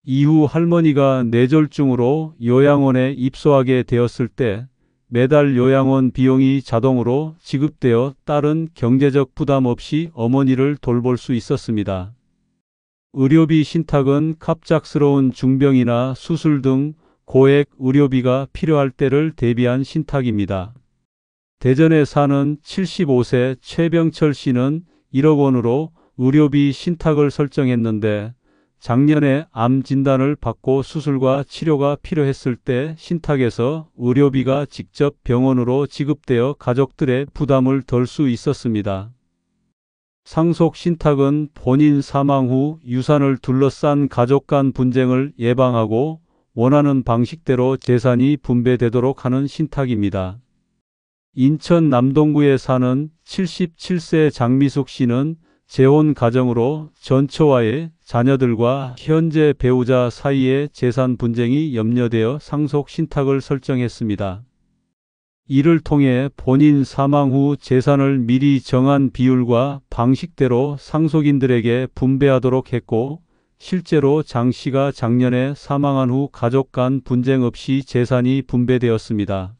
이후 할머니가 뇌졸중으로 요양원에 입소하게 되었을 때 매달 요양원 비용이 자동으로 지급되어 딸은 경제적 부담 없이 어머니를 돌볼 수 있었습니다. 의료비 신탁은 갑작스러운 중병이나 수술 등 고액 의료비가 필요할 때를 대비한 신탁입니다. 대전에 사는 75세 최병철 씨는 1억 원으로 의료비 신탁을 설정했는데 작년에 암 진단을 받고 수술과 치료가 필요했을 때 신탁에서 의료비가 직접 병원으로 지급되어 가족들의 부담을 덜 수 있었습니다. 상속 신탁은 본인 사망 후 유산을 둘러싼 가족 간 분쟁을 예방하고 원하는 방식대로 재산이 분배되도록 하는 신탁입니다. 인천 남동구에 사는 77세 장미숙 씨는 재혼 가정으로 전처와의 자녀들과 현재 배우자 사이의 재산 분쟁이 염려되어 상속 신탁을 설정했습니다. 이를 통해 본인 사망 후 재산을 미리 정한 비율과 방식대로 상속인들에게 분배하도록 했고, 실제로 장 씨가 작년에 사망한 후 가족 간 분쟁 없이 재산이 분배되었습니다.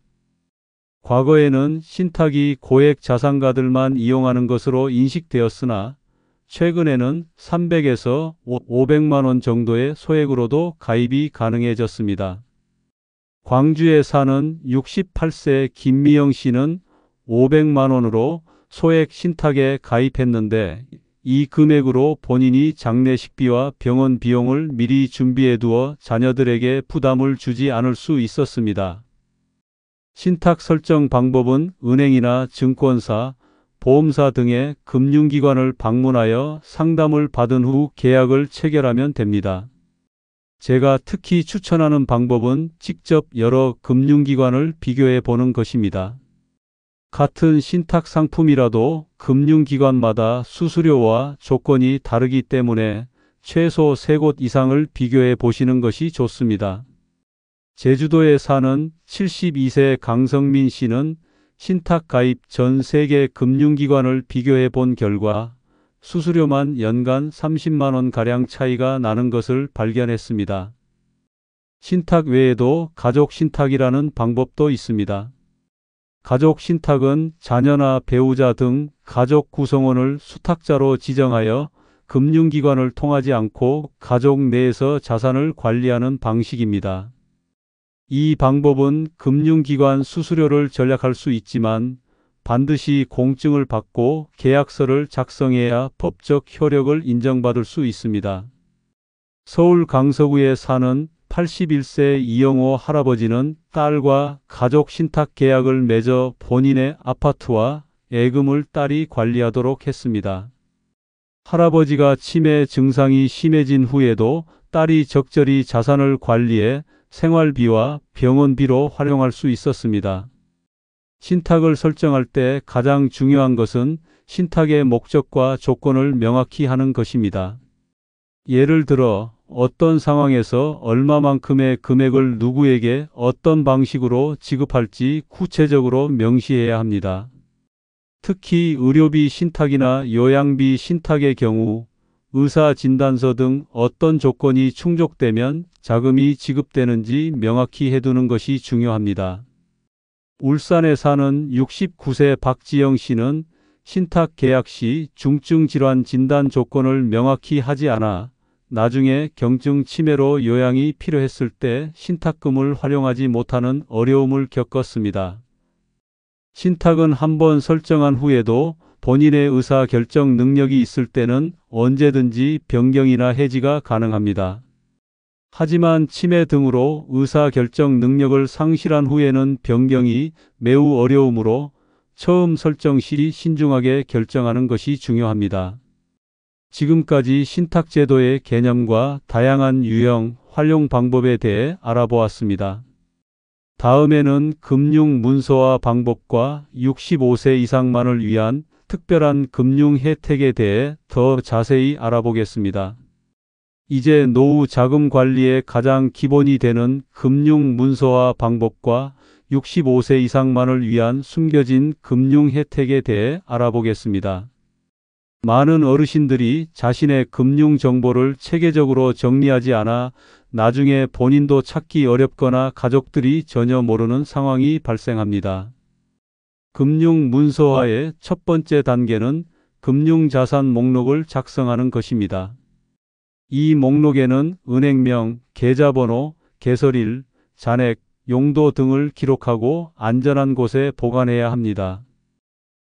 과거에는 신탁이 고액 자산가들만 이용하는 것으로 인식되었으나 최근에는 300에서 500만 원 정도의 소액으로도 가입이 가능해졌습니다. 광주에 사는 68세 김미영 씨는 500만 원으로 소액 신탁에 가입했는데 이 금액으로 본인이 장례식비와 병원 비용을 미리 준비해 두어 자녀들에게 부담을 주지 않을 수 있었습니다. 신탁 설정 방법은 은행이나 증권사, 보험사 등의 금융기관을 방문하여 상담을 받은 후 계약을 체결하면 됩니다. 제가 특히 추천하는 방법은 직접 여러 금융기관을 비교해 보는 것입니다. 같은 신탁 상품이라도 금융기관마다 수수료와 조건이 다르기 때문에 최소 3곳 이상을 비교해 보시는 것이 좋습니다. 제주도에 사는 72세 강성민 씨는 신탁 가입 전 3개 금융기관을 비교해 본 결과 수수료만 연간 30만 원가량 차이가 나는 것을 발견했습니다. 신탁 외에도 가족 신탁이라는 방법도 있습니다. 가족 신탁은 자녀나 배우자 등 가족 구성원을 수탁자로 지정하여 금융기관을 통하지 않고 가족 내에서 자산을 관리하는 방식입니다. 이 방법은 금융기관 수수료를 절약할 수 있지만 반드시 공증을 받고 계약서를 작성해야 법적 효력을 인정받을 수 있습니다. 서울 강서구에 사는 81세 이영호 할아버지는 딸과 가족 신탁 계약을 맺어 본인의 아파트와 예금을 딸이 관리하도록 했습니다. 할아버지가 치매 증상이 심해진 후에도 딸이 적절히 자산을 관리해 생활비와 병원비로 활용할 수 있었습니다. 신탁을 설정할 때 가장 중요한 것은 신탁의 목적과 조건을 명확히 하는 것입니다. 예를 들어 어떤 상황에서 얼마만큼의 금액을 누구에게 어떤 방식으로 지급할지 구체적으로 명시해야 합니다. 특히 의료비 신탁이나 요양비 신탁의 경우 의사 진단서 등 어떤 조건이 충족되면 자금이 지급되는지 명확히 해두는 것이 중요합니다. 울산에 사는 69세 박지영 씨는 신탁 계약 시 중증 질환 진단 조건을 명확히 하지 않아 나중에 경증 치매로 요양이 필요했을 때 신탁금을 활용하지 못하는 어려움을 겪었습니다. 신탁은 한번 설정한 후에도 본인의 의사 결정 능력이 있을 때는 언제든지 변경이나 해지가 가능합니다. 하지만 치매 등으로 의사 결정 능력을 상실한 후에는 변경이 매우 어려우므로 처음 설정 시 신중하게 결정하는 것이 중요합니다. 지금까지 신탁제도의 개념과 다양한 유형, 활용 방법에 대해 알아보았습니다. 다음에는 금융 문서화 방법과 65세 이상만을 위한 특별한 금융 혜택에 대해 더 자세히 알아보겠습니다. 이제 노후 자금 관리의 가장 기본이 되는 금융 문서화 방법과 65세 이상만을 위한 숨겨진 금융 혜택에 대해 알아보겠습니다. 많은 어르신들이 자신의 금융 정보를 체계적으로 정리하지 않아 나중에 본인도 찾기 어렵거나 가족들이 전혀 모르는 상황이 발생합니다. 금융 문서화의 첫 번째 단계는 금융자산 목록을 작성하는 것입니다. 이 목록에는 은행명, 계좌번호, 개설일, 잔액, 용도 등을 기록하고 안전한 곳에 보관해야 합니다.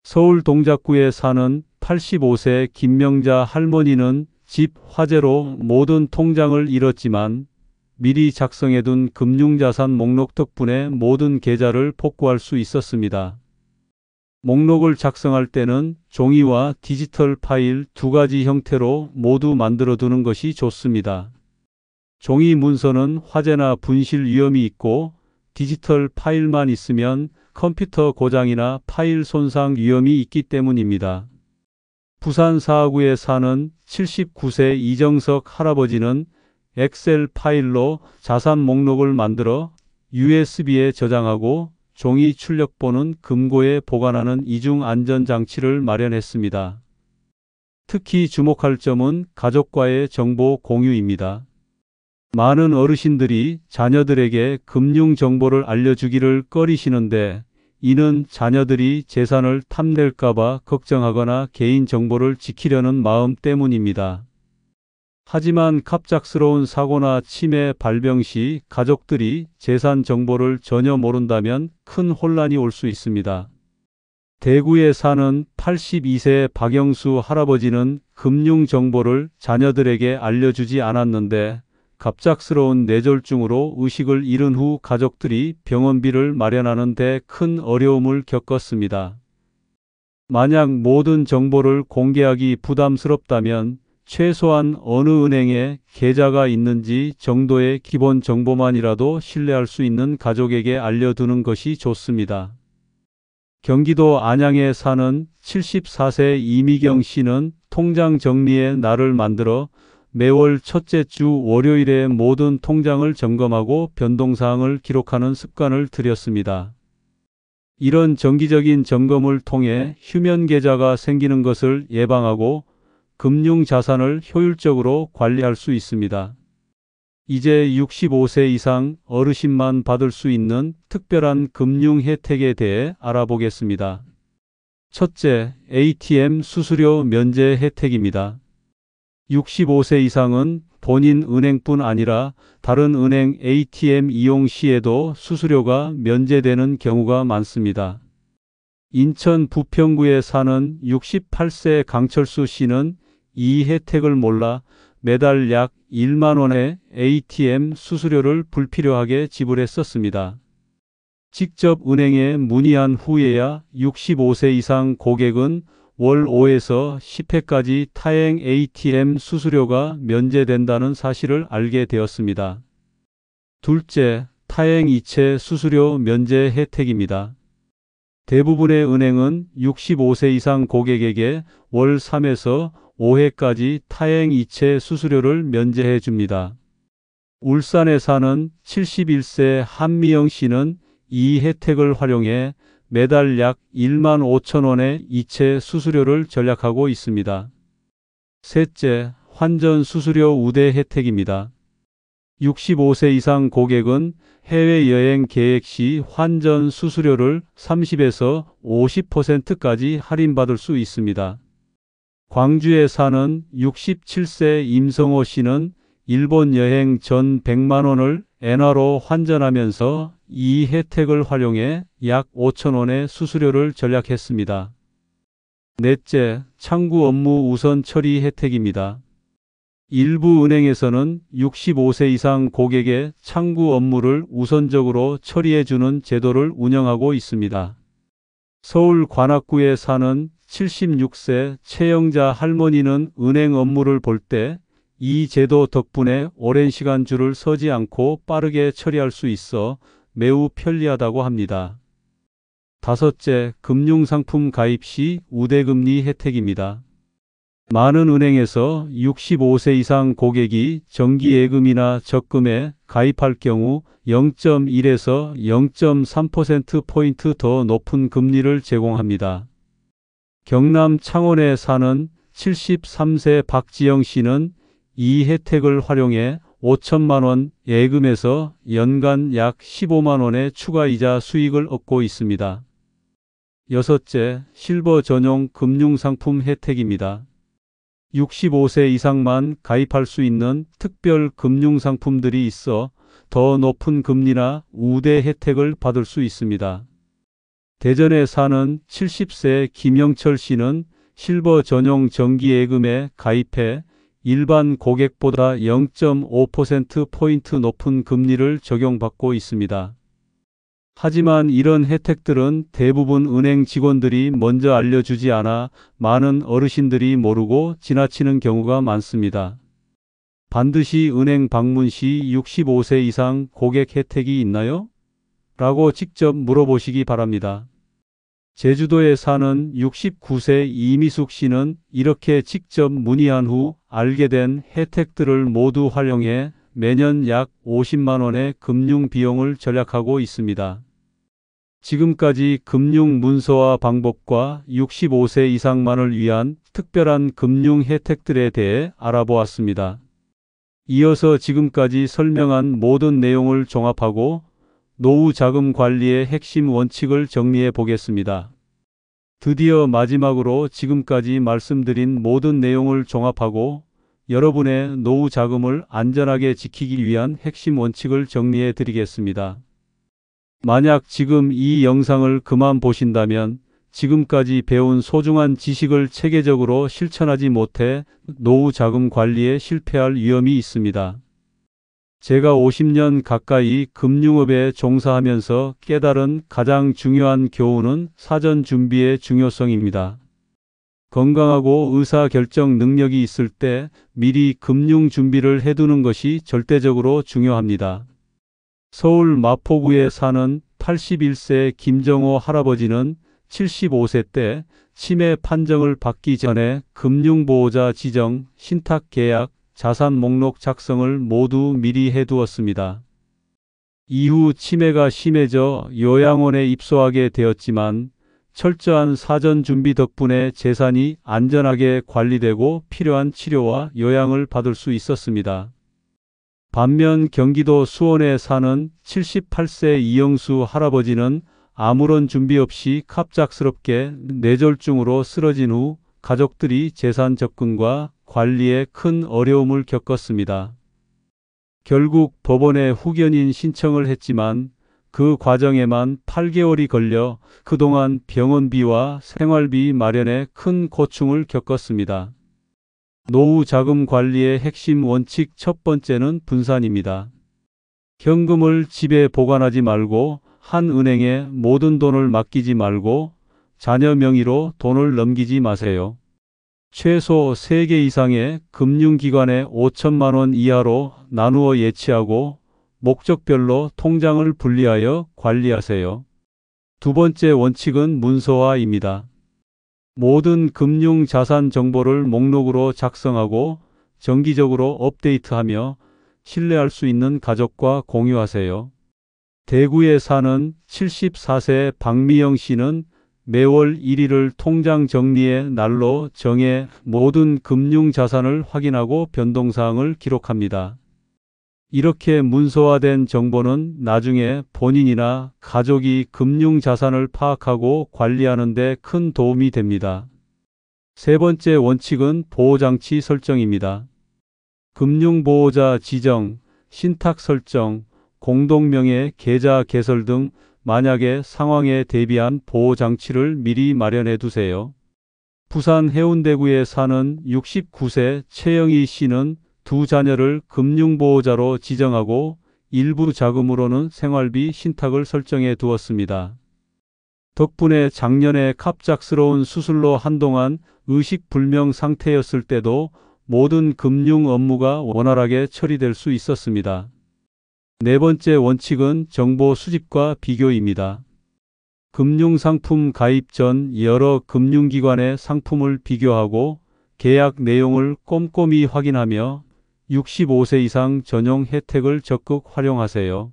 서울 동작구에 사는 85세 김명자 할머니는 집 화재로 모든 통장을 잃었지만 미리 작성해둔 금융자산 목록 덕분에 모든 계좌를 복구할 수 있었습니다. 목록을 작성할 때는 종이와 디지털 파일 두 가지 형태로 모두 만들어 두는 것이 좋습니다. 종이 문서는 화재나 분실 위험이 있고 디지털 파일만 있으면 컴퓨터 고장이나 파일 손상 위험이 있기 때문입니다. 부산 사하구에 사는 79세 이정석 할아버지는 엑셀 파일로 자산 목록을 만들어 USB에 저장하고 종이 출력본은 금고에 보관하는 이중 안전장치를 마련했습니다. 특히 주목할 점은 가족과의 정보 공유입니다. 많은 어르신들이 자녀들에게 금융 정보를 알려주기를 꺼리시는데 이는 자녀들이 재산을 탐낼까봐 걱정하거나 개인 정보를 지키려는 마음 때문입니다. 하지만 갑작스러운 사고나 치매 발병 시 가족들이 재산 정보를 전혀 모른다면 큰 혼란이 올 수 있습니다. 대구에 사는 82세 박영수 할아버지는 금융 정보를 자녀들에게 알려주지 않았는데 갑작스러운 뇌졸중으로 의식을 잃은 후 가족들이 병원비를 마련하는 데 큰 어려움을 겪었습니다. 만약 모든 정보를 공개하기 부담스럽다면 최소한 어느 은행에 계좌가 있는지 정도의 기본 정보만이라도 신뢰할 수 있는 가족에게 알려두는 것이 좋습니다. 경기도 안양에 사는 74세 이미경 씨는 통장 정리의 날을 만들어 매월 첫째 주 월요일에 모든 통장을 점검하고 변동사항을 기록하는 습관을 들였습니다. 이런 정기적인 점검을 통해 휴면 계좌가 생기는 것을 예방하고 금융 자산을 효율적으로 관리할 수 있습니다. 이제 65세 이상 어르신만 받을 수 있는 특별한 금융 혜택에 대해 알아보겠습니다. 첫째, ATM 수수료 면제 혜택입니다. 65세 이상은 본인 은행뿐 아니라 다른 은행 ATM 이용 시에도 수수료가 면제되는 경우가 많습니다. 인천 부평구에 사는 68세 강철수 씨는 이 혜택을 몰라 매달 약 1만 원의 ATM 수수료를 불필요하게 지불했었습니다. 직접 은행에 문의한 후에야 65세 이상 고객은 월 5에서 10회까지 타행 ATM 수수료가 면제된다는 사실을 알게 되었습니다. 둘째, 타행 이체 수수료 면제 혜택입니다. 대부분의 은행은 65세 이상 고객에게 월 3에서 5회까지 타행 이체 수수료를 면제해 줍니다. 울산에 사는 71세 한미영 씨는 이 혜택을 활용해 매달 약 1만 5천 원의 이체 수수료를 절약하고 있습니다. 셋째, 환전 수수료 우대 혜택입니다. 65세 이상 고객은 해외여행 계획 시 환전 수수료를 30에서 50%까지 할인받을 수 있습니다. 광주에 사는 67세 임성호 씨는 일본 여행 전 100만 원을 엔화로 환전하면서 이 혜택을 활용해 약 5천 원의 수수료를 절약했습니다. 넷째, 창구 업무 우선 처리 혜택입니다. 일부 은행에서는 65세 이상 고객의 창구 업무를 우선적으로 처리해주는 제도를 운영하고 있습니다. 서울 관악구에 사는 76세 최영자 할머니는 은행 업무를 볼 때 이 제도 덕분에 오랜 시간 줄을 서지 않고 빠르게 처리할 수 있어 매우 편리하다고 합니다. 다섯째, 금융상품 가입 시 우대금리 혜택입니다. 많은 은행에서 65세 이상 고객이 정기예금이나 적금에 가입할 경우 0.1에서 0.3%포인트 더 높은 금리를 제공합니다. 경남 창원에 사는 73세 박지영 씨는 이 혜택을 활용해 5천만 원 예금에서 연간 약 15만 원의 추가 이자 수익을 얻고 있습니다. 여섯째, 실버 전용 금융상품 혜택입니다. 65세 이상만 가입할 수 있는 특별 금융상품들이 있어 더 높은 금리나 우대 혜택을 받을 수 있습니다. 대전에 사는 70세 김영철 씨는 실버 전용 정기예금에 가입해 일반 고객보다 0.5%포인트 높은 금리를 적용받고 있습니다. 하지만 이런 혜택들은 대부분 은행 직원들이 먼저 알려주지 않아 많은 어르신들이 모르고 지나치는 경우가 많습니다. 반드시 은행 방문 시 65세 이상 고객 혜택이 있나요? 라고 직접 물어보시기 바랍니다. 제주도에 사는 69세 이미숙 씨는 이렇게 직접 문의한 후 알게 된 혜택들을 모두 활용해 매년 약 50만 원의 금융 비용을 절약하고 있습니다. 지금까지 금융 문서화 방법과 65세 이상만을 위한 특별한 금융 혜택들에 대해 알아보았습니다. 이어서 지금까지 설명한 모든 내용을 종합하고 노후 자금 관리의 핵심 원칙을 정리해 보겠습니다. 드디어 마지막으로 지금까지 말씀드린 모든 내용을 종합하고 여러분의 노후 자금을 안전하게 지키기 위한 핵심 원칙을 정리해 드리겠습니다. 만약 지금 이 영상을 그만 보신다면 지금까지 배운 소중한 지식을 체계적으로 실천하지 못해 노후 자금 관리에 실패할 위험이 있습니다. 제가 50년 가까이 금융업에 종사하면서 깨달은 가장 중요한 교훈은 사전 준비의 중요성입니다. 건강하고 의사결정 능력이 있을 때 미리 금융 준비를 해두는 것이 절대적으로 중요합니다. 서울 마포구에 사는 81세 김정호 할아버지는 75세 때 치매 판정을 받기 전에 금융보호자 지정, 신탁계약, 자산 목록 작성을 모두 미리 해두었습니다. 이후 치매가 심해져 요양원에 입소하게 되었지만 철저한 사전 준비 덕분에 재산이 안전하게 관리되고 필요한 치료와 요양을 받을 수 있었습니다. 반면 경기도 수원에 사는 78세 이영수 할아버지는 아무런 준비 없이 갑작스럽게 뇌졸중으로 쓰러진 후 가족들이 재산 접근과 관리에 큰 어려움을 겪었습니다. 결국 법원에 후견인 신청을 했지만 그 과정에만 8개월이 걸려 그동안 병원비와 생활비 마련에 큰 고충을 겪었습니다. 노후 자금 관리의 핵심 원칙 첫 번째는 분산입니다. 현금을 집에 보관하지 말고 한 은행에 모든 돈을 맡기지 말고 자녀 명의로 돈을 넘기지 마세요. 최소 3개 이상의 금융기관에 5천만 원 이하로 나누어 예치하고 목적별로 통장을 분리하여 관리하세요. 두 번째 원칙은 문서화입니다. 모든 금융 자산 정보를 목록으로 작성하고 정기적으로 업데이트하며 신뢰할 수 있는 가족과 공유하세요. 대구에 사는 74세 박미영 씨는 매월 1일을 통장 정리의 날로 정해 모든 금융 자산을 확인하고 변동사항을 기록합니다. 이렇게 문서화된 정보는 나중에 본인이나 가족이 금융 자산을 파악하고 관리하는 데 큰 도움이 됩니다. 세 번째 원칙은 보호장치 설정입니다. 금융보호자 지정, 신탁 설정, 공동명의 계좌 개설 등 만약의 상황에 대비한 보호장치를 미리 마련해 두세요. 부산 해운대구에 사는 69세 최영희 씨는 두 자녀를 금융보호자로 지정하고 일부 자금으로는 생활비 신탁을 설정해 두었습니다. 덕분에 작년에 갑작스러운 수술로 한동안 의식불명 상태였을 때도 모든 금융 업무가 원활하게 처리될 수 있었습니다. 네 번째 원칙은 정보 수집과 비교입니다. 금융상품 가입 전 여러 금융기관의 상품을 비교하고 계약 내용을 꼼꼼히 확인하며 65세 이상 전용 혜택을 적극 활용하세요.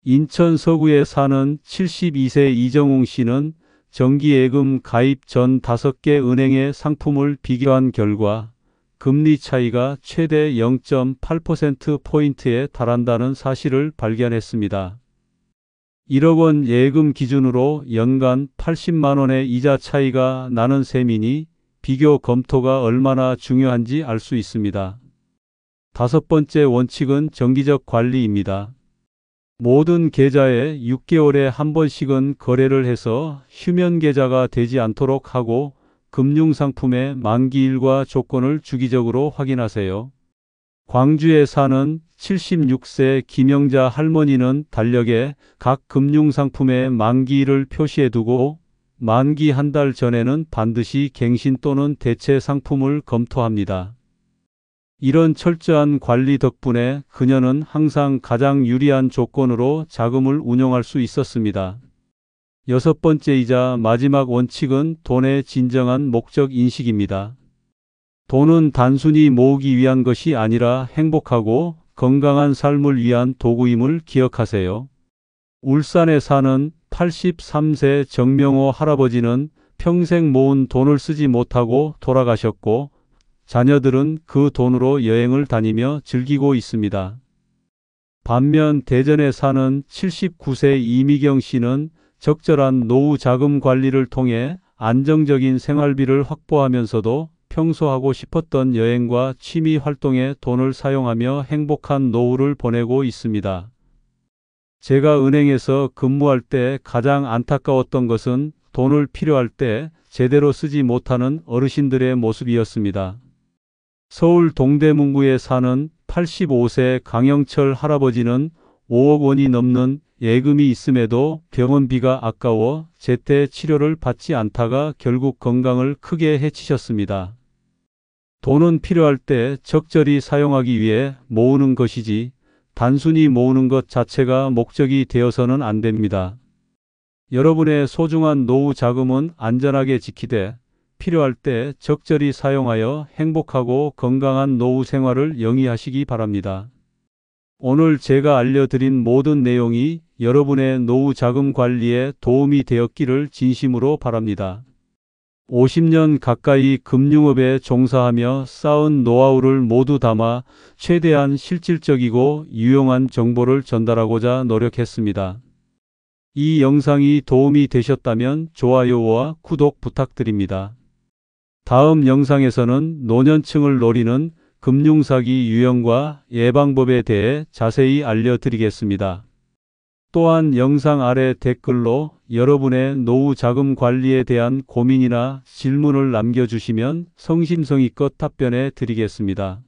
인천 서구에 사는 72세 이정웅 씨는 정기예금 가입 전 5개 은행의 상품을 비교한 결과 금리 차이가 최대 0.8%포인트에 달한다는 사실을 발견했습니다. 1억 원 예금 기준으로 연간 80만 원의 이자 차이가 나는 셈이니 비교 검토가 얼마나 중요한지 알 수 있습니다. 5번째 원칙은 정기적 관리입니다. 모든 계좌에 6개월에 한 번씩은 거래를 해서 휴면 계좌가 되지 않도록 하고 금융상품의 만기일과 조건을 주기적으로 확인하세요. 광주에 사는 76세 김영자 할머니는 달력에 각 금융상품의 만기일을 표시해두고 만기 한 달 전에는 반드시 갱신 또는 대체 상품을 검토합니다. 이런 철저한 관리 덕분에 그녀는 항상 가장 유리한 조건으로 자금을 운용할 수 있었습니다. 6번째이자 마지막 원칙은 돈의 진정한 목적 인식입니다. 돈은 단순히 모으기 위한 것이 아니라 행복하고 건강한 삶을 위한 도구임을 기억하세요. 울산에 사는 83세 정명호 할아버지는 평생 모은 돈을 쓰지 못하고 돌아가셨고 자녀들은 그 돈으로 여행을 다니며 즐기고 있습니다. 반면 대전에 사는 79세 이미경 씨는 적절한 노후 자금 관리를 통해 안정적인 생활비를 확보하면서도 평소 하고 싶었던 여행과 취미 활동에 돈을 사용하며 행복한 노후를 보내고 있습니다. 제가 은행에서 근무할 때 가장 안타까웠던 것은 돈을 필요할 때 제대로 쓰지 못하는 어르신들의 모습이었습니다. 서울 동대문구에 사는 85세 강영철 할아버지는 5억 원이 넘는 예금이 있음에도 병원비가 아까워 제때 치료를 받지 않다가 결국 건강을 크게 해치셨습니다. 돈은 필요할 때 적절히 사용하기 위해 모으는 것이지 단순히 모으는 것 자체가 목적이 되어서는 안 됩니다. 여러분의 소중한 노후 자금은 안전하게 지키되 필요할 때 적절히 사용하여 행복하고 건강한 노후 생활을 영위하시기 바랍니다. 오늘 제가 알려드린 모든 내용이 여러분의 노후 자금 관리에 도움이 되었기를 진심으로 바랍니다. 50년 가까이 금융업에 종사하며 쌓은 노하우를 모두 담아 최대한 실질적이고 유용한 정보를 전달하고자 노력했습니다. 이 영상이 도움이 되셨다면 좋아요와 구독 부탁드립니다. 다음 영상에서는 노년층을 노리는 금융사기 유형과 예방법에 대해 자세히 알려드리겠습니다. 또한 영상 아래 댓글로 여러분의 노후 자금 관리에 대한 고민이나 질문을 남겨주시면 성심성의껏 답변해 드리겠습니다.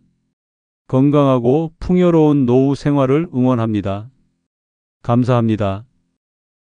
건강하고 풍요로운 노후 생활을 응원합니다. 감사합니다.